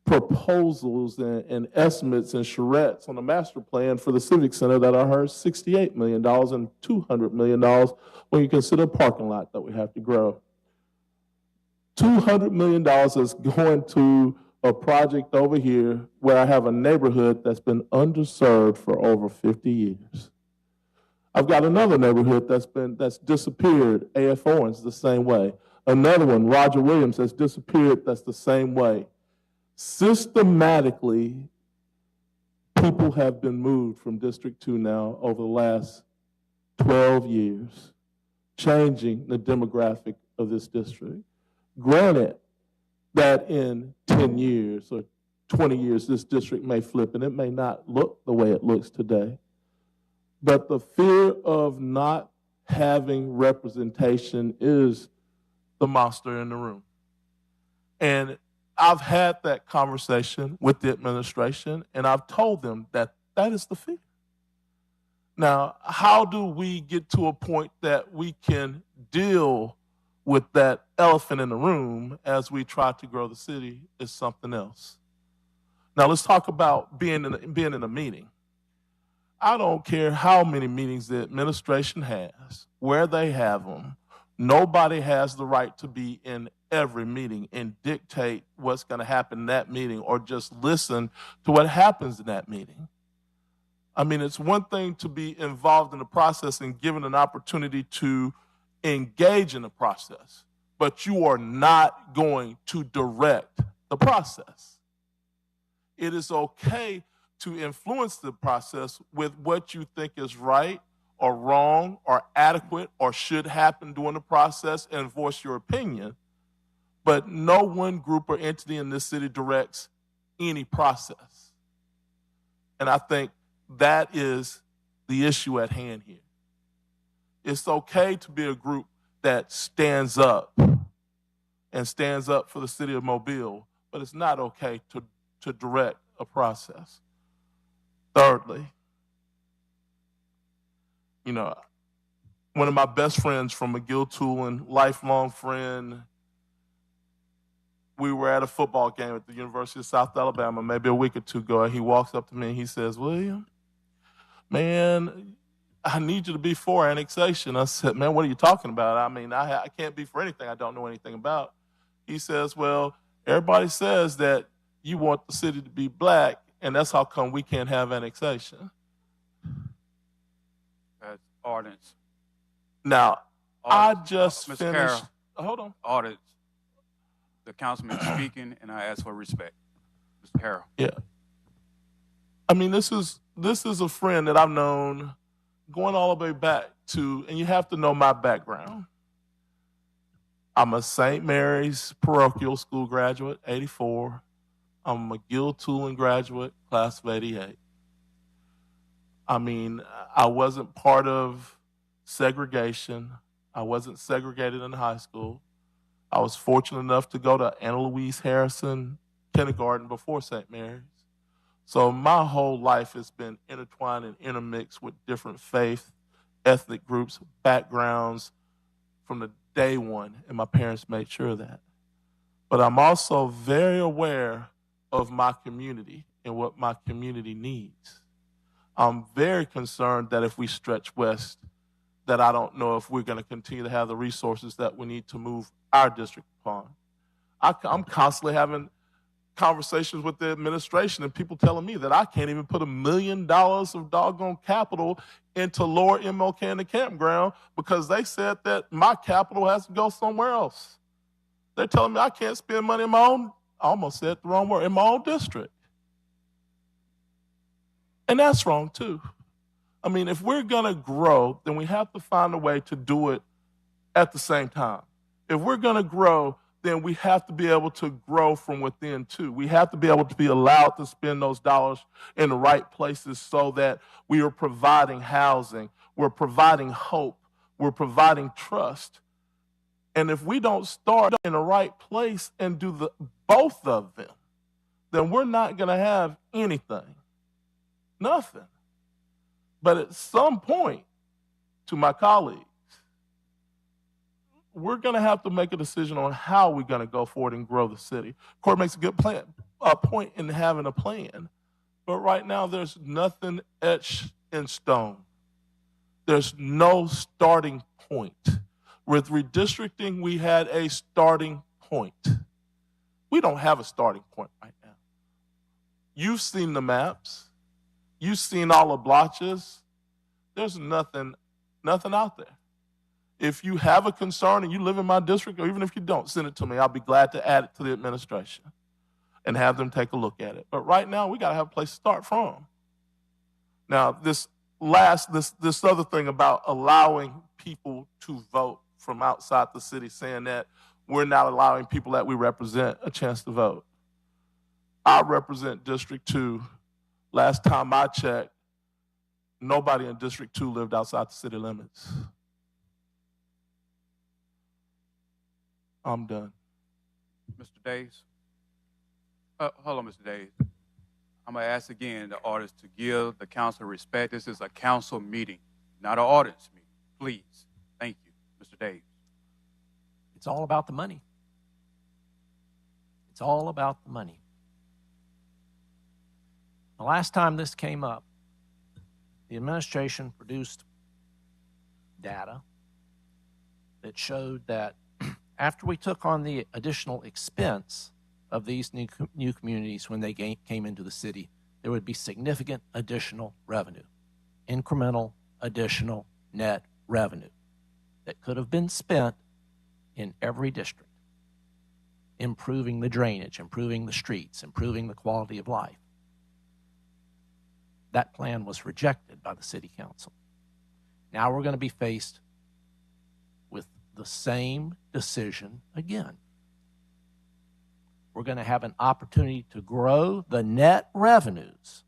proposals and estimates and charrettes on a master plan for the Civic Center that I heard $68 million and $200 million when you consider a parking lot that we have to grow. $200 million is going to a project over here where I have a neighborhood that's been underserved for over 50 years. I've got another neighborhood that's disappeared, A.F. Owens, the same way. Another one, Roger Williams, that's disappeared, that's the same way. Systematically, people have been moved from District 2 now over the last 12 years, changing the demographic of this district. Granted that in 10 years or 20 years, this district may flip and it may not look the way it looks today. But the fear of not having representation is the monster in the room. And I've had that conversation with the administration, and I've told them that that is the fear. Now, how do we get to a point that we can deal with that elephant in the room as we try to grow the city is something else. Now, let's talk about being in a meeting. I don't care how many meetings the administration has, where they have them. Nobody has the right to be in every meeting and dictate what's going to happen in that meeting or just listen to what happens in that meeting. I mean, it's one thing to be involved in the process and given an opportunity to engage in the process, but you are not going to direct the process. It is okay to influence the process with what you think is right or wrong or adequate or should happen during the process and voice your opinion, but no one group or entity in this city directs any process. And I think that is the issue at hand here. It's okay to be a group that stands up and stands up for the city of Mobile, but it's not okay to direct a process. Thirdly, one of my best friends from McGill-Tulane, lifelong friend, we were at a football game at the University of South Alabama maybe a week or two ago, and he walks up to me and he says, "William, man, I need you to be for annexation." I said, "Man, what are you talking about? I mean, I can't be for anything I don't know anything about." He says, "Well, Everybody says that you want the city to be black, and that's how come we can't have annexation. That's ordinance. Now, I just Mr. finished. Carroll, Hold on. ordinance. The councilman is speaking, and I ask for respect. Mr. Carroll. Yeah. I mean, this is a friend that I've known going all the way back to, and you have to know my background. I'm a St. Mary's parochial school graduate, 84. I'm a McGill-Tulane graduate, class of 88. I mean, I wasn't part of segregation. I wasn't segregated in high school. I was fortunate enough to go to Anna Louise Harrison kindergarten before St. Mary's. So my whole life has been intertwined and intermixed with different faith, ethnic groups, backgrounds from the day one, and my parents made sure of that. But I'm also very aware of my community and what my community needs. I'm very concerned that if we stretch west, that I don't know if we're going to continue to have the resources that we need to move our district upon. I'm constantly having conversations with the administration and people telling me that I can't even put $1 million of doggone capital into Lower MLK and the campground because they said that my capital has to go somewhere else. They're telling me I can't spend money in my own, I almost said the wrong word, in my own district. And that's wrong too. I mean, if we're gonna grow, then we have to find a way to do it at the same time. If we're gonna grow, then we have to be able to grow from within too. We have to be able to be allowed to spend those dollars in the right places so that we are providing housing, we're providing hope, we're providing trust. And if we don't start in the right place and do both of them, then we're not gonna have anything, nothing. But at some point, to my colleagues, we're going to have to make a decision on how we're going to go forward and grow the city. Court makes a good point in having a plan, but right now there's nothing etched in stone. There's no starting point. With redistricting, we had a starting point. We don't have a starting point right now. You've seen the maps. You've seen all the blotches. There's nothing out there. If you have a concern and you live in my district, or even if you don't, send it to me. I'll be glad to add it to the administration and have them take a look at it. But right now, we got to have a place to start from. Now, this other thing about allowing people to vote from outside the city, saying that we're not allowing people that we represent a chance to vote. I represent District 2. Last time I checked, nobody in District 2 lived outside the city limits. I'm done. Mr. Days? Hold on, Mr. Days. I'm going to ask again the audience to give the council respect. This is a council meeting, not an audience meeting. Please. Thank you. Mr. Days. It's all about the money. It's all about the money. The last time this came up, the administration produced data that showed that after we took on the additional expense of these new communities when they came into the city, there would be significant additional revenue, incremental additional net revenue that could have been spent in every district, improving the drainage, improving the streets, improving the quality of life. That plan was rejected by the city council. Now we're going to be faced with the same decision again. We're going to have an opportunity to grow the net revenues.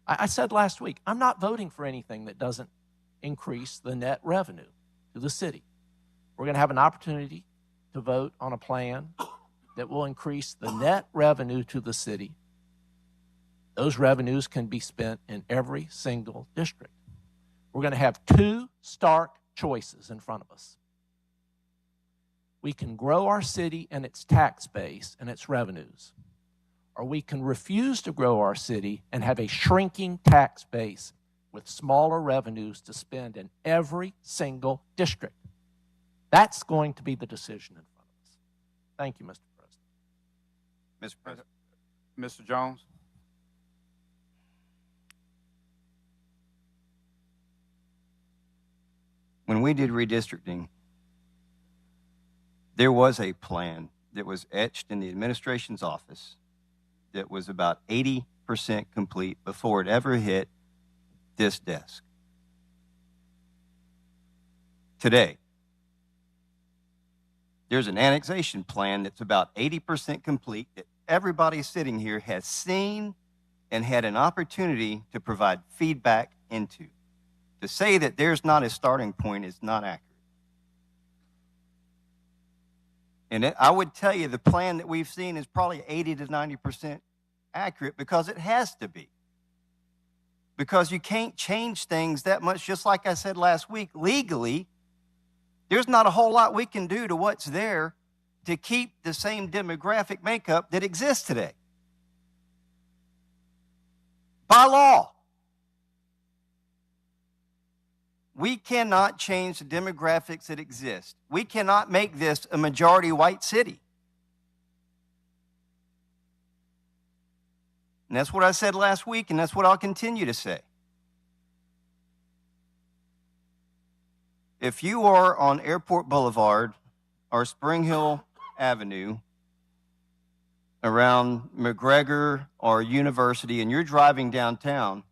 I said last week, I'm not voting for anything that doesn't increase the net revenue to the city. We're going to have an opportunity to vote on a plan that will increase the net revenue to the city. Those revenues can be spent in every single district. We're going to have two stark choices in front of us. We can grow our city and its tax base and its revenues, or we can refuse to grow our city and have a shrinking tax base with smaller revenues to spend in every single district. That's going to be the decision in front of us. Thank you, Mr. President. Mr. President. Mr. Jones? When we did redistricting, there was a plan that was etched in the administration's office that was about 80% complete before it ever hit this desk. Today, there's an annexation plan that's about 80% complete that everybody sitting here has seen and had an opportunity to provide feedback into. To say that there's not a starting point is not accurate. And I would tell you the plan that we've seen is probably 80 to 90% accurate because it has to be. Because you can't change things that much, just like I said last week, legally. There's not a whole lot we can do to what's there to keep the same demographic makeup that exists today. By law. We cannot change the demographics that exist. We cannot make this a majority white city. And that's what I said last week, and that's what I'll continue to say. If you are on Airport Boulevard or Spring Hill Avenue around McGregor or University and you're driving downtown,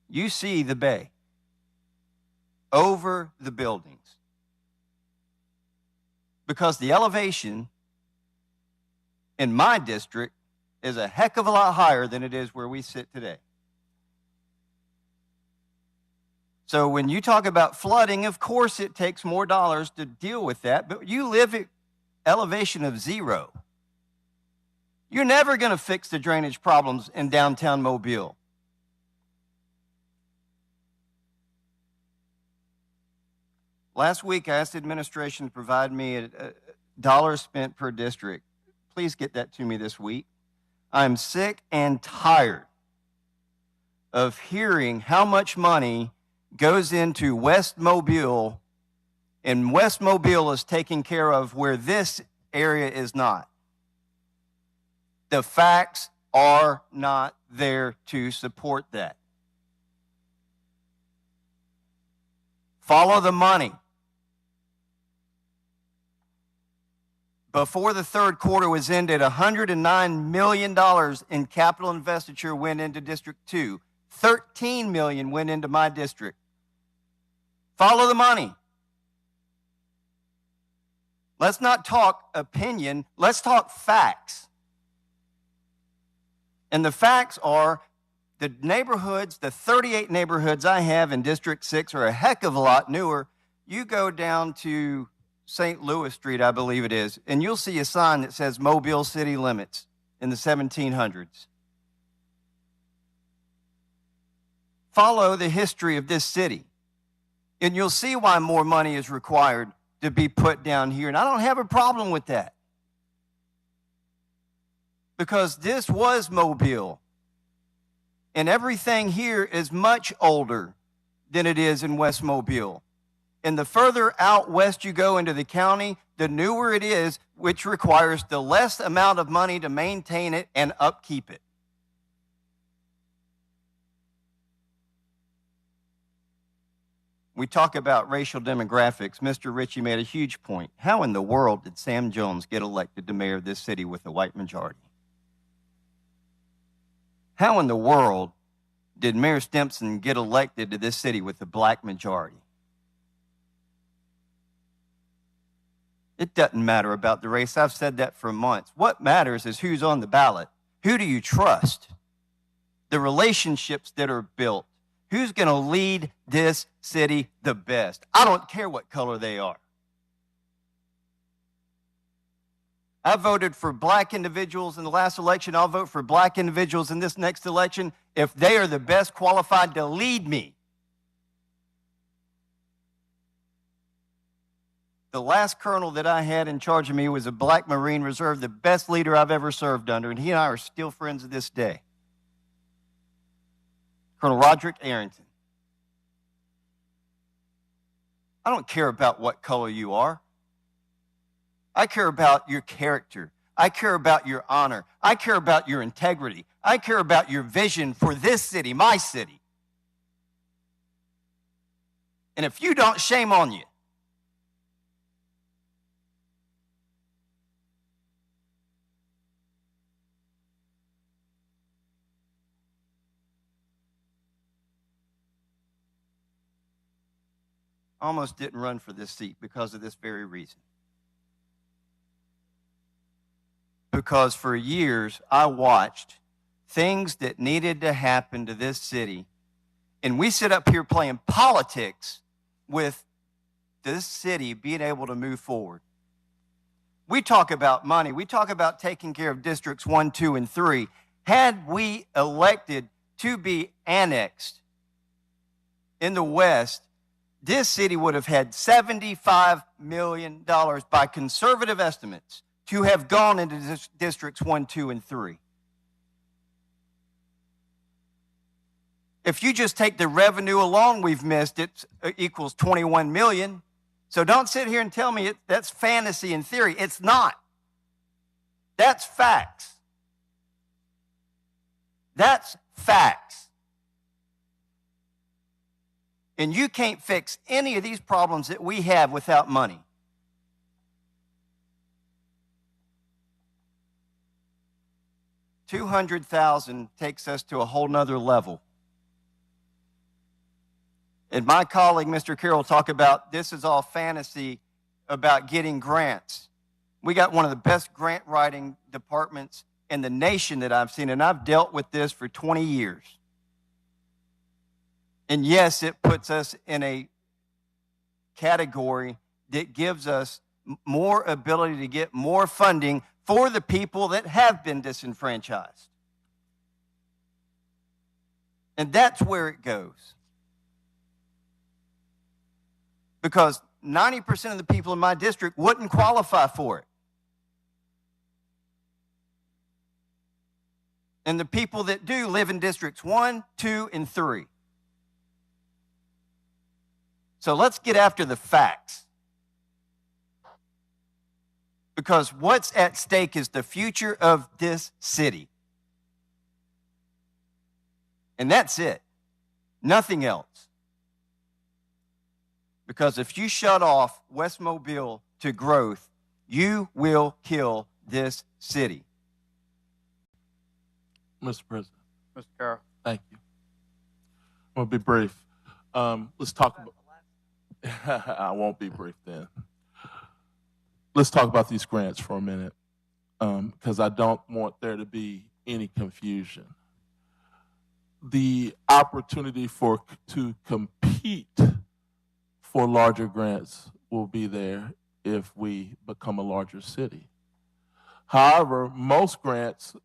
you see the bay over the buildings. Because the elevation in my district is a heck of a lot higher than it is where we sit today. So when you talk about flooding, of course it takes more dollars to deal with that, but you live at elevation of 0. You're never going to fix the drainage problems in downtown Mobile. Last week, I asked the administration to provide me a dollar spent per district. Please get that to me this week. I'm sick and tired of hearing how much money goes into West Mobile, and West Mobile is taken care of where this area is not. The facts are not there to support that. Follow the money. Before the third quarter was ended, $109 million in capital investiture went into District 2. $13 million went into my district. Follow the money. Let's not talk opinion. Let's talk facts. And the facts are the neighborhoods, the 38 neighborhoods I have in District 6 are a heck of a lot newer. You go down to St. Louis Street, I believe it is, and you'll see a sign that says Mobile City Limits in the 1700s. Follow the history of this city, and you'll see why more money is required to be put down here. And I don't have a problem with that, because this was Mobile, and everything here is much older than it is in West Mobile. And the further out west you go into the county, the newer it is, which requires the less amount of money to maintain it and upkeep it. We talk about racial demographics. Mr. Ritchie made a huge point. How in the world did Sam Jones get elected to mayor of this city with a white majority? How in the world did Mayor Stimson get elected to this city with a black majority? It doesn't matter about the race. I've said that for months. What matters is who's on the ballot. Who do you trust? The relationships that are built. Who's going to lead this city the best? I don't care what color they are. I voted for black individuals in the last election. I'll vote for black individuals in this next election if they are the best qualified to lead me. The last colonel that I had in charge of me was a black Marine Reserve, the best leader I've ever served under, and he and I are still friends to this day. Colonel Roderick Arrington. I don't care about what color you are. I care about your character. I care about your honor. I care about your integrity. I care about your vision for this city, my city. And if you don't, shame on you. I almost didn't run for this seat because of this very reason. Because for years, I watched things that needed to happen to this city. And we sit up here playing politics with this city being able to move forward. We talk about money. We talk about taking care of districts 1, 2, and 3. Had we elected to be annexed in the West, this city would have had $75 million by conservative estimates to have gone into districts 1, 2, and 3. If you just take the revenue alone we've missed, it equals $21 million. So don't sit here and tell me that's fantasy and theory. It's not. That's facts. That's facts. And you can't fix any of these problems that we have without money. $200,000 takes us to a whole nother level. And my colleague, Mr. Carroll, talked about this is all fantasy about getting grants. We got one of the best grant writing departments in the nation that I've seen, and I've dealt with this for 20 years. And yes, it puts us in a category that gives us more ability to get more funding for the people that have been disenfranchised. And that's where it goes. Because 90% of the people in my district wouldn't qualify for it. And the people that do live in districts 1, 2, and 3. So let's get after the facts. Because what's at stake is the future of this city. And that's it. Nothing else. Because if you shut off West Mobile to growth, you will kill this city. Mr. President. Mr. Carroll. Thank you. I'm going to be brief. Let's talk about... I won't be brief then. Let's talk about these grants for a minute, because I don't want there to be any confusion. The opportunity to compete for larger grants will be there if we become a larger city. However, most grants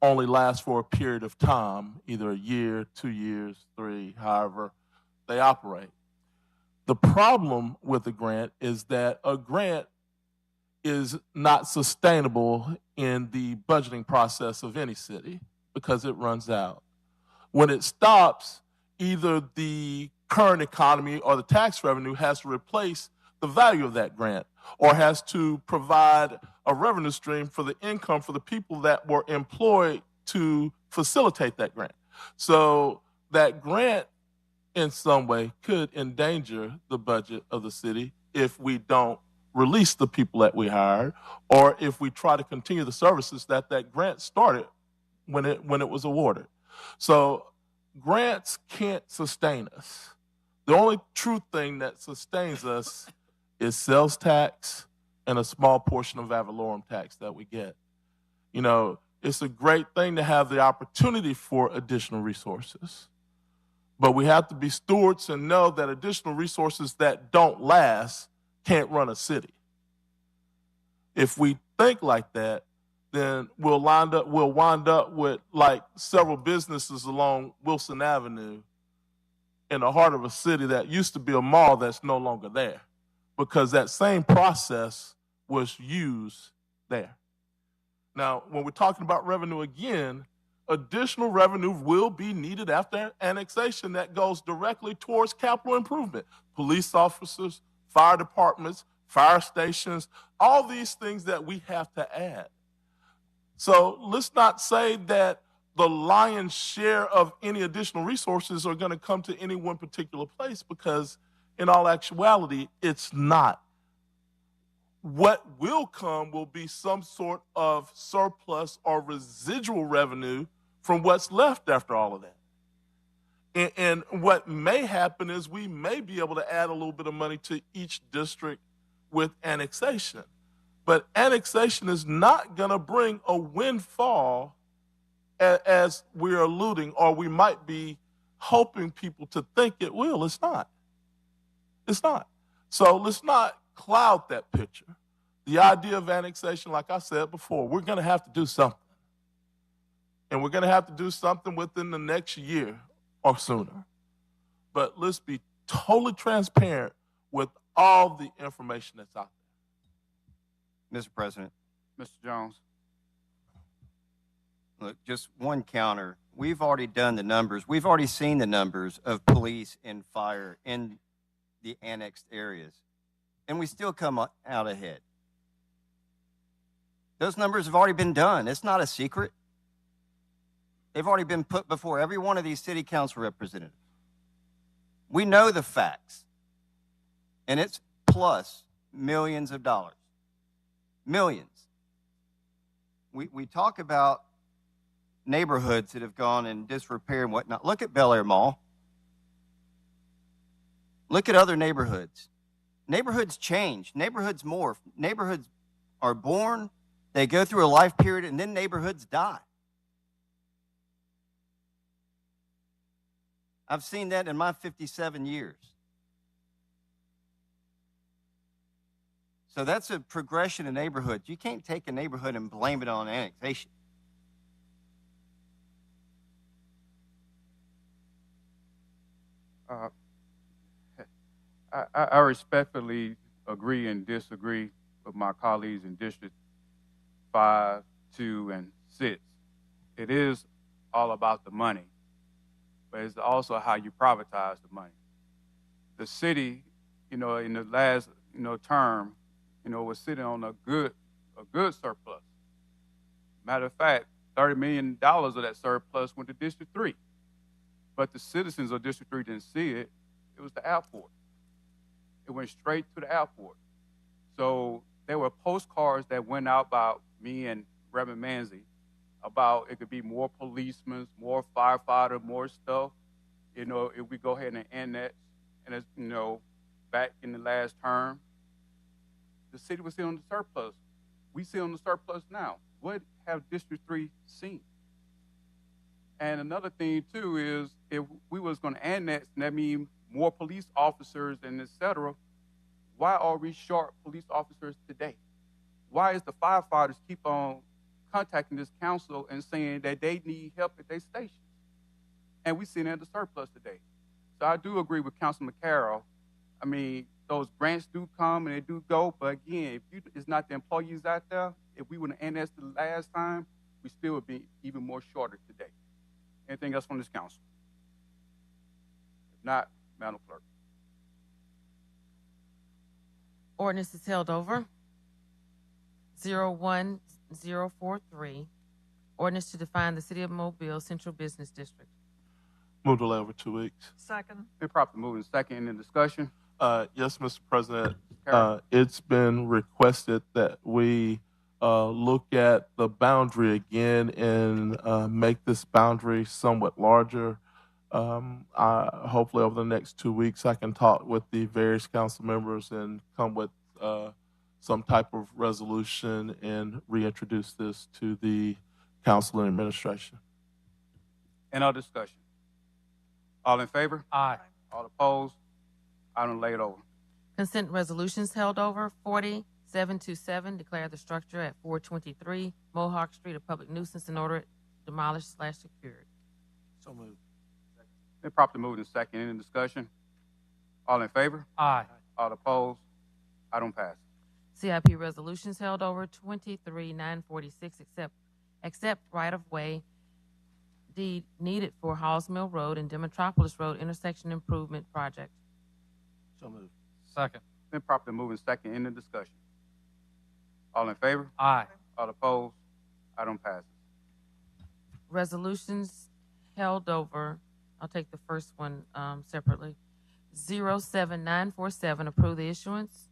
only last for a period of time, either a year, 2 years, 3, however they operate. The problem with a grant is that a grant is not sustainable in the budgeting process of any city because it runs out. When it stops, either the current economy or the tax revenue has to replace the value of that grant or has to provide a revenue stream for the income for the people that were employed to facilitate that grant. So that grant in some way could endanger the budget of the city if we don't release the people that we hired or if we try to continue the services that grant started when it was awarded. So grants can't sustain us. The only true thing that sustains us is sales tax and a small portion of ad valorem tax that we get. You know, it's a great thing to have the opportunity for additional resources. But we have to be stewards and know that additional resources that don't last can't run a city. If we think like that, then we'll wind up with like several businesses along Wilson Avenue in the heart of a city that used to be a mall that's no longer there because that same process was used there. Now, when we're talking about revenue again, additional revenue will be needed after annexation that goes directly towards capital improvement. Police officers, fire departments, fire stations, all these things that we have to add. So let's not say that the lion's share of any additional resources are going to come to any one particular place, because in all actuality, it's not. What will come will be some sort of surplus or residual revenue from what's left after all of that. And what may happen is we may be able to add a little bit of money to each district with annexation. But annexation is not going to bring a windfall as we're alluding, or we might be hoping people to think it will. It's not. It's not. So let's not cloud that picture. The idea of annexation, like I said before, we're going to have to do something. And we're going to have to do something within the next year or sooner. But let's be totally transparent with all the information that's out Mr. President. Mr. Jones. Look, just one counter. We've already done the numbers. We've already seen the numbers of police and fire in the annexed areas, and we still come out ahead. Those numbers have already been done. It's not a secret. They've already been put before every one of these city council representatives. We know the facts, and it's plus millions of dollars. Millions. We talk about neighborhoods that have gone in disrepair and whatnot. Look at Bel Air Mall. Look at other neighborhoods. Neighborhoods change. Neighborhoods morph. Neighborhoods are born, they go through a life period, and then neighborhoods die. I've seen that in my 57 years. So that's a progression in neighborhoods. You can't take a neighborhood and blame it on annexation. I respectfully agree and disagree with my colleagues in District 5, 2, and 6. It is all about the money, but it's also how you privatize the money. The city, in the last, term, was sitting on a good surplus. Matter of fact, $30 million of that surplus went to District 3. But the citizens of District 3 didn't see it. It was the airport. It went straight to the airport. So there were postcards that went out by me and Reverend Manzi about it could be more policemen, more firefighters, more stuff. If we go ahead and annex, and it's, back in the last term, the city was still on the surplus. We still on the surplus now. What have District 3 seen? And another thing, too, is if we was going to annex, and that means more police officers and et cetera, why are we short police officers today? Why is the firefighters keep on contacting this council and saying that they need help at their stations? And we see that the surplus today. So I do agree with Councilman Carroll. I mean, those grants do come and they do go, but again, if it's not the employees out there, if we would have annexed the last time, we still would be even more shorter today. Anything else from this council? If not, Madam Clerk. Ordinance is held over. 01043. Ordinance to define the City of Mobile Central Business District. Move to delay over 2 weeks. Second. Been properly moved and second in the discussion. Yes, Mr. President. It's been requested that we look at the boundary again and make this boundary somewhat larger. Hopefully over the next 2 weeks, I can talk with the various council members and come with some type of resolution and reintroduce this to the council and administration. Any other discussion? All in favor? Aye. All opposed? Item laid over. Consent resolutions held over. 4727, declare the structure at 423 Mohawk Street a public nuisance and order it demolished/secured. So moved. Been properly moved and second in the discussion. All in favor? Aye. All opposed? Item passed. CIP resolutions held over. 23946, accept right-of-way deed needed for Halls Mill Road and Demetropolis Road intersection improvement project. So moved. Second. Been properly moved and second in the discussion. All in favor? Aye. All opposed? Item passes. Resolutions held over, I'll take the first one separately. 07947, approve the issuance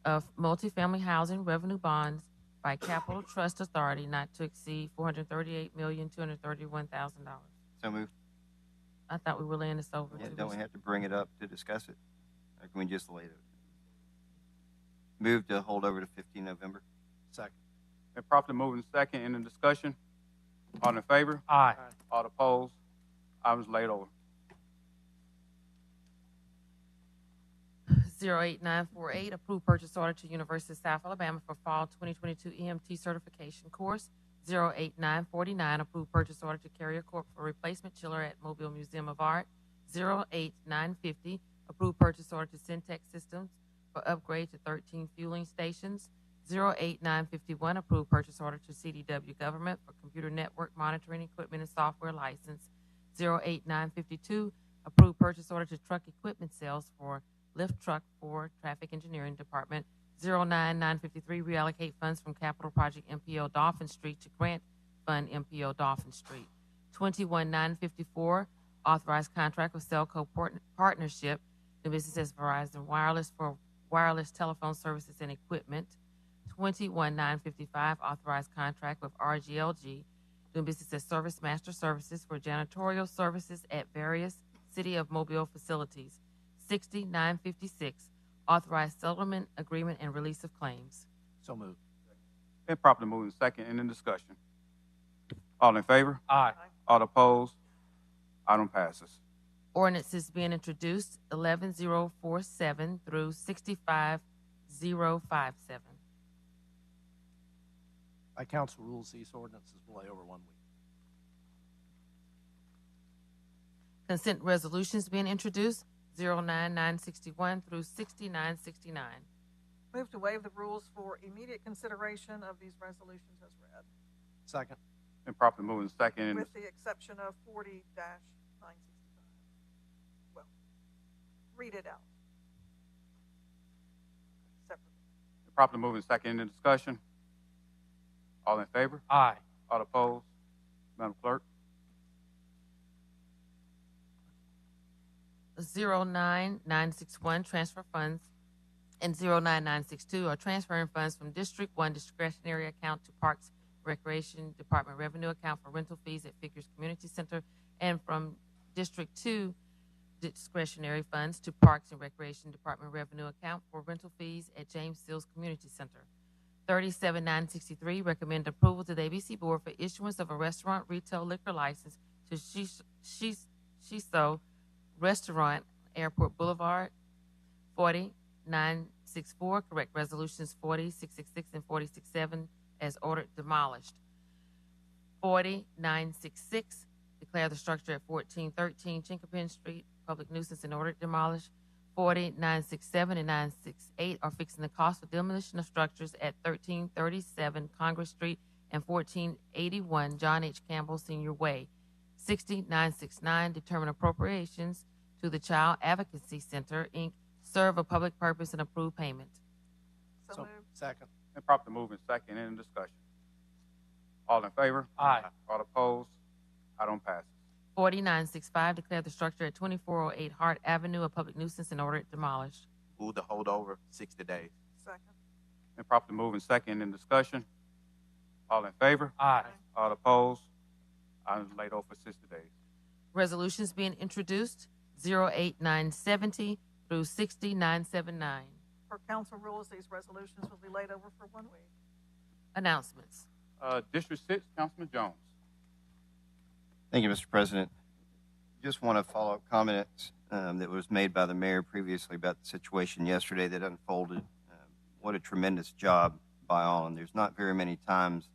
of multifamily housing revenue bonds by Capital Trust Authority not to exceed $438,231,000. So moved. I thought we were laying this over Yeah, to. don't we have to bring it up to discuss it? Or can we just lay it? Move to hold over to 15 November. Second. Been properly moved and second. Any discussion? All in favor? Aye. All opposed? Items laid over. 08948, approve purchase order to University of South Alabama for fall 2022 EMT certification course. 08949, approve purchase order to Carrier Corp for replacement chiller at Mobile Museum of Art. 08950, approve purchase order to Syntec Systems for upgrade to 13 fueling stations. 08951, approve purchase order to CDW Government for computer network monitoring equipment and software license. 08952, approve purchase order to truck equipment sales for lift truck for Traffic Engineering Department. 09953, reallocate funds from Capital Project MPO Dolphin Street to Grant Fund MPO Dolphin Street. 21954, authorized contract with Cellco Partnership, the business as Verizon Wireless for wireless telephone services and equipment. 21955, authorized contract with RGLG, doing business as Service Master Services for janitorial services at various City of Mobile facilities. 6956, authorized settlement agreement and release of claims. So moved. Been properly moved and second. Any discussion? All in favor? Aye. All opposed? Item passes. Ordinances being introduced, 11047 through 65057. By council rules, these ordinances will lay over 1 week. Consent resolutions being introduced, 09961 through 6969. Move to waive the rules for immediate consideration of these resolutions as read, Second. Been properly moved and second. with the exception of 40-965. Well, read it out separately. Been properly moved and second. Any discussion? All in favor? Aye. All opposed? Madam Clerk? 09961, transfer funds, and 09962 are transferring funds from District 1 discretionary account to Parks Recreation Department revenue account for rental fees at Figures Community Center, and from District 2 discretionary funds to Parks and Recreation Department revenue account for rental fees at James Sills Community Center. 37963, recommend approval to the ABC Board for issuance of a restaurant retail liquor license to Shiso Restaurant, Airport Boulevard. 40964, correct resolutions 40666 and 467 as ordered demolished. 40966, declare the structure at 1413 Chinkapin Street public nuisance and ordered demolished. 40967 and 968 are fixing the cost of demolition of structures at 1337 Congress Street and 1481 John H. Campbell Senior Way. 60969, determine appropriations to the Child Advocacy Center, Inc., serve a public purpose and approve payment. So moved. Second. Been properly moved and second. Any discussion? All in favor? Aye. All opposed? Item passes. 4965, declare the structure at 2408 Hart Avenue a public nuisance and order it demolished. Move to hold over 60 days. Second. Been properly moved and second. In discussion? All in favor? Aye. All opposed? Items laid over for 60 days. Resolutions being introduced, 08970 through 60979. Per council rules, these resolutions will be laid over for 1 week. Announcements. District 6, Councilman Jones. Thank you, Mr. President. Just want to follow up comments that was made by the mayor previously about the situation yesterday that unfolded. What a tremendous job by all. And there's not very many times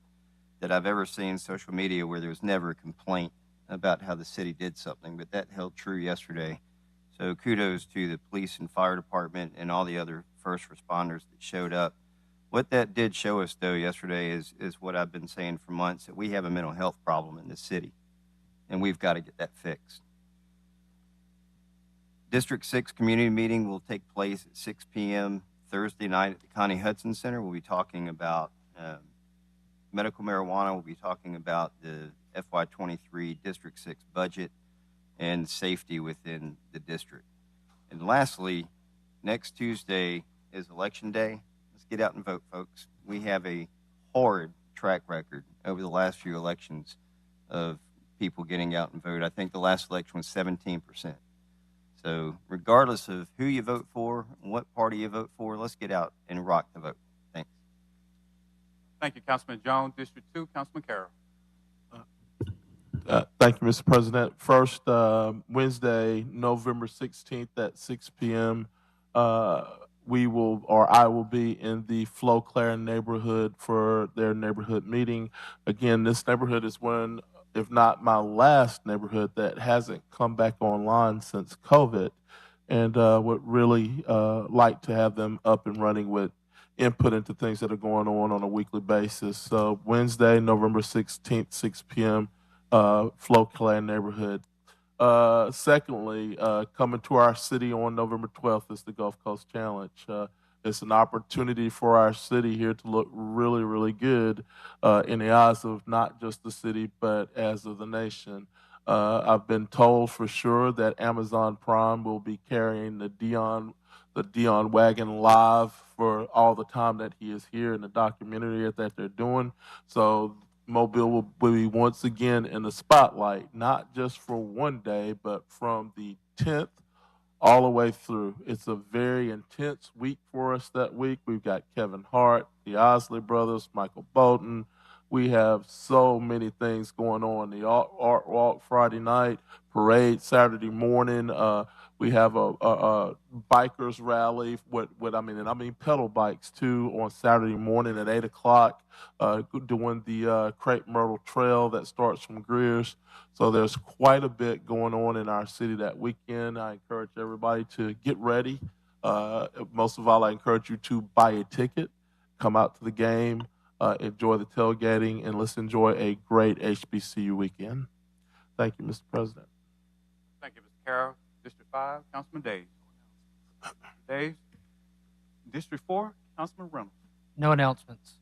that I've ever seen social media where there was never a complaint about how the city did something, but that held true yesterday. So kudos to the police and fire department and all the other first responders that showed up. What that did show us, though, yesterday is what I've been saying for months, that we have a mental health problem in this city, and we've got to get that fixed. District 6 community meeting will take place at 6 p.m. Thursday night at the Connie Hudson Center. We'll be talking about medical marijuana, we'll be talking about the FY23 District 6 budget and safety within the district. And lastly, next Tuesday is Election Day. Let's get out and vote, folks. We have a horrid track record over the last few elections of people getting out and vote. I think the last election was 17%. So regardless of who you vote for, what party you vote for, let's get out and rock the vote. Thanks. Thank you, Councilman Jones. District 2, Councilman Carroll. Thank you, Mr. President. First, Wednesday, November 16th at 6 p.m., I will be in the Flo Claire neighborhood for their neighborhood meeting. Again, this neighborhood is one, if not my last neighborhood that hasn't come back online since COVID, and would really like to have them up and running with input into things that are going on a weekly basis. So Wednesday, November 16th, 6 p.m., Flo Claire neighborhood. Secondly, coming to our city on November 12th is the Gulf Coast Challenge. It's an opportunity for our city here to look really, really good in the eyes of not just the city, but as of the nation. I've been told for sure that Amazon Prime will be carrying the Dion wagon live for all the time that he is here in the documentary that they're doing. So Mobile will be once again in the spotlight, not just for one day, but from the 10th all the way through. It's a very intense week for us that week. We've got Kevin Hart, the Osley brothers, Michael Bolton. We have so many things going on. The Art Walk Friday night, parade Saturday morning. We have a bikers rally, I mean pedal bikes too, on Saturday morning at 8 o'clock, doing the Crepe Myrtle Trail that starts from Greer's. So there's quite a bit going on in our city that weekend. I encourage everybody to get ready. Most of all, I encourage you to buy a ticket, come out to the game, enjoy the tailgating, and let's enjoy a great HBCU weekend. Thank you, Mr. President. Thank you, Mr. Carroll. District 5, Councilman Days. Days. District 4, Councilman Reynolds. No announcements.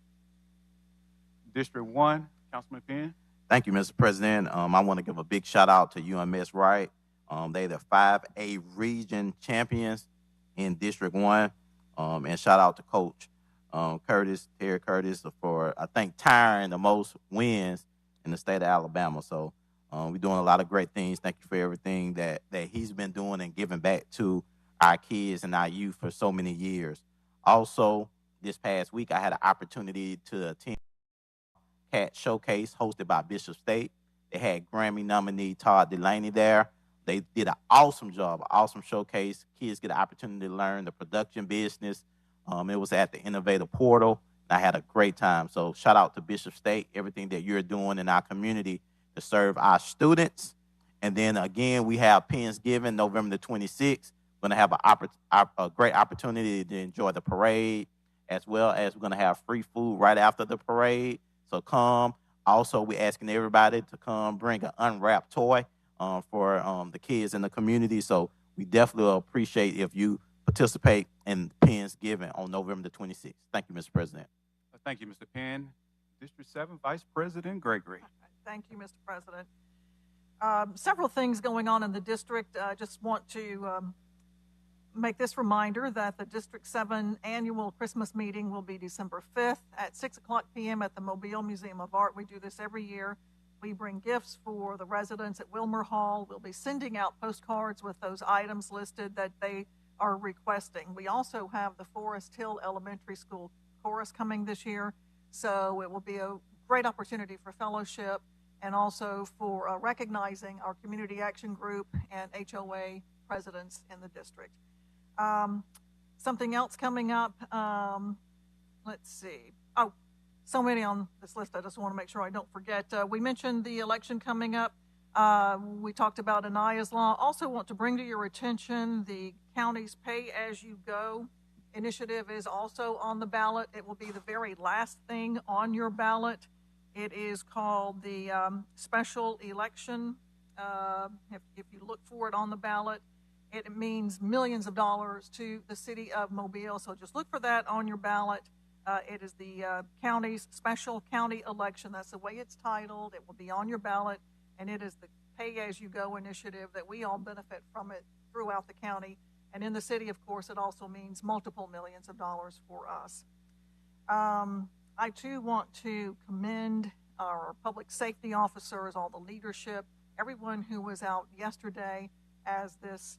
District 1, Councilman Penn. Thank you, Mr. President. I want to give a big shout out to UMS Wright. They're the 5A region champions in District 1. And shout out to Coach Terry Curtis, for, I think, tying the most wins in the state of Alabama. So we're doing a lot of great things. Thank you for everything that he's been doing and giving back to our kids and our youth for so many years. Also, this past week, I had an opportunity to attend Cat Showcase hosted by Bishop State. They had Grammy nominee Todd Delaney there. They did an awesome job, an awesome showcase. Kids get an opportunity to learn the production business. It was at the Innovator Portal. I had a great time. So shout out to Bishop State, everything that you're doing in our community to serve our students. And then again, we have Pennsgiving, November the 26th. We're going to have a great opportunity to enjoy the parade, as well as we're going to have free food right after the parade. So come. Also, we're asking everybody to come bring an unwrapped toy for the kids in the community. So we definitely appreciate if you participate in Pennsgiving on November the 26th. Thank you, Mr. President. Thank you, Mr. Penn. District 7, Vice President Gregory. Thank you, Mr. President. Several things going on in the district. I just want to make this reminder that the District 7 annual Christmas meeting will be December 5th at 6 o'clock p.m. at the Mobile Museum of Art. We do this every year. We bring gifts for the residents at Wilmer Hall. We'll be sending out postcards with those items listed that they are requesting. We also have the Forest Hill Elementary School chorus coming this year, so it will be a great opportunity for fellowship and also for recognizing our community action group and HOA presidents in the district. Something else coming up, let's see. Oh, so many on this list, I just want to make sure I don't forget. We mentioned the election coming up. We talked about Anaya's Law. Also want to bring to your attention the county's pay-as-you-go initiative is also on the ballot. It will be the very last thing on your ballot. It is called the special election. If you look for it on the ballot, it means millions of dollars to the city of Mobile. So just look for that on your ballot. It is the county's special county election. That's the way it's titled. It will be on your ballot, and it is the pay-as-you-go initiative that we all benefit from it throughout the county. And in the city, of course, it also means multiple millions of dollars for us. I, too, want to commend our public safety officers, all the leadership, everyone who was out yesterday as this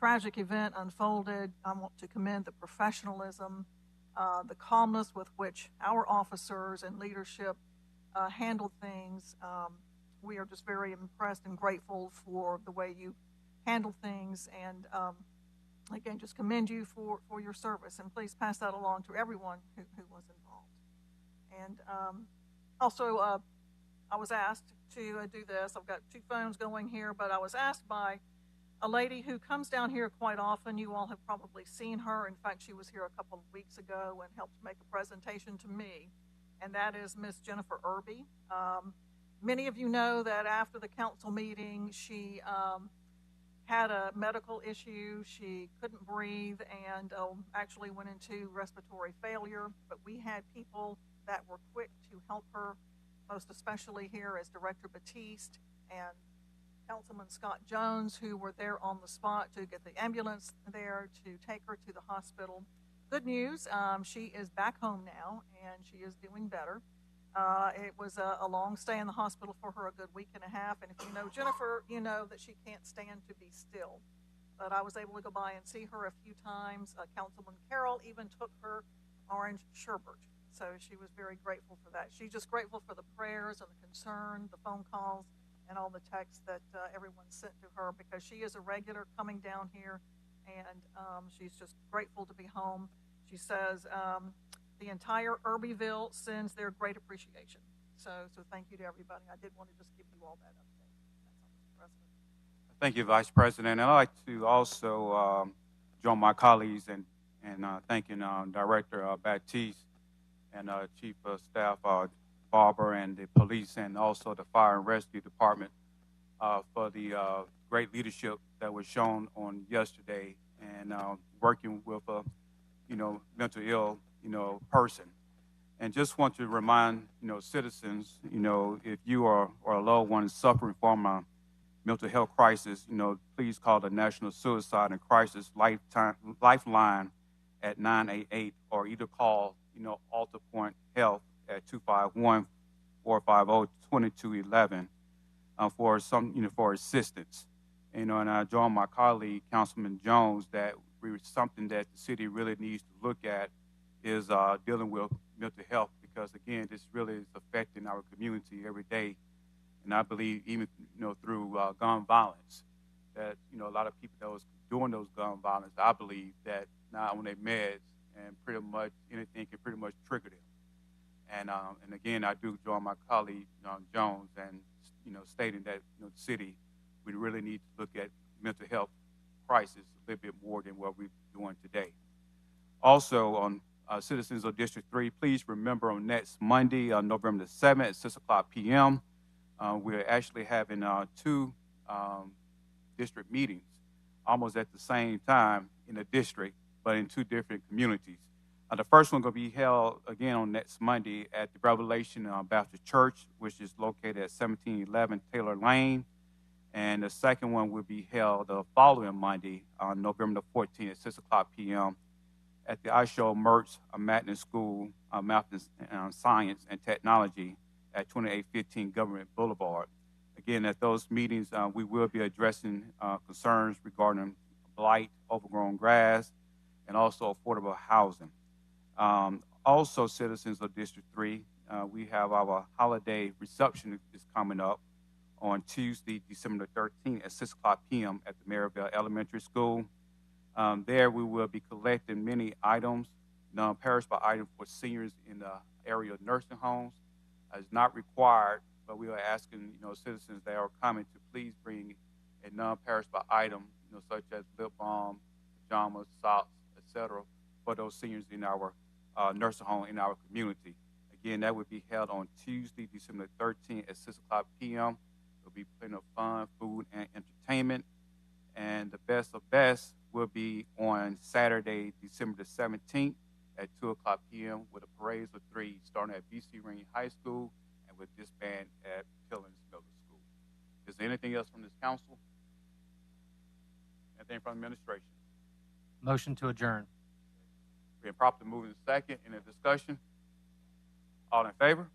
tragic event unfolded. I want to commend the professionalism, the calmness with which our officers and leadership handled things. We are just very impressed and grateful for the way you handle things, and again, just commend you for your service, and please pass that along to everyone who was involved. And also, I was asked to do this. I've got 2 phones going here, but I was asked by a lady who comes down here quite often. You all have probably seen her. In fact, she was here a couple of weeks ago and helped make a presentation to me, and that is Miss Jennifer Irby. Many of you know that after the council meeting, she had a medical issue. She couldn't breathe and actually went into respiratory failure, but we had people that were quick to help her, most especially here as Director Batiste and Councilman Scott Jones, who were there on the spot to get the ambulance there to take her to the hospital. Good news, she is back home now, and she is doing better. It was a long stay in the hospital for her, a good week and a half, and if you know Jennifer, you know that she can't stand to be still. But I was able to go by and see her a few times. Councilman Carroll even took her orange sherbet, so she was very grateful for that. She's just grateful for the prayers and the concern, the phone calls, and all the texts that everyone sent to her, because she is a regular coming down here, and she's just grateful to be home. She says the entire Irbyville sends their great appreciation. So thank you to everybody. I did want to just give you all that update. That's all, Mr. President. Thank you, Vice President. And I'd like to also join my colleagues in thanking Director Batiste and Chief of Staff Barber and the police, and also the Fire and Rescue Department for the great leadership that was shown on yesterday, and working with a mental ill person. And just want to remind citizens, if you are or a loved one is suffering from a mental health crisis, please call the National Suicide and Crisis Lifeline at 988, or either call Alta Point Health at 251-450-2211 for for assistance. And I join my colleague Councilman Jones that something that the city really needs to look at is dealing with mental health, because again, this really is affecting our community every day. And I believe even through gun violence, that a lot of people that was doing those gun violence, I believe that now on their meds, and pretty much anything can pretty much trigger them. And again, I do join my colleague Jones and stating that the city, we really need to look at mental health crisis a little bit more than what we're doing today. Also, on citizens of District 3, please remember on next Monday, November the 7th at 6 o'clock p.m., we're actually having 2 district meetings almost at the same time in the district, but in 2 different communities. The first one going to be held again on next Monday at the Revelation Baptist Church, which is located at 1711 Taylor Lane. And the second one will be held the following Monday, on November the 14th at 6 o'clock p.m. at the Isho Mertz Matin School of Math and Science and Technology at 2815 Government Boulevard. Again, at those meetings, we will be addressing concerns regarding blight, overgrown grass, and also affordable housing. Also, citizens of District 3, we have our holiday reception is coming up on Tuesday, December 13th at 6 o'clock p.m. at the Maryville Elementary School. There we will be collecting many items, non-perishable items for seniors in the area of nursing homes. It's not required, but we are asking citizens that are coming to please bring a non-perishable item, such as lip balm, pajamas, socks, etc., for those seniors in our nursing home in our community. Again, that would be held on Tuesday, December 13th at 6 o'clock p.m. There'll be plenty of fun, food, and entertainment. And the best of best will be on Saturday, December the 17th at 2:00 p.m. with a parade of 3 starting at BC Rainey High School and with disband at Tillins Middle School. Is there anything else from this council? Anything from the administration? Motion to adjourn. Being properly moved in second. Any discussion? All in favor?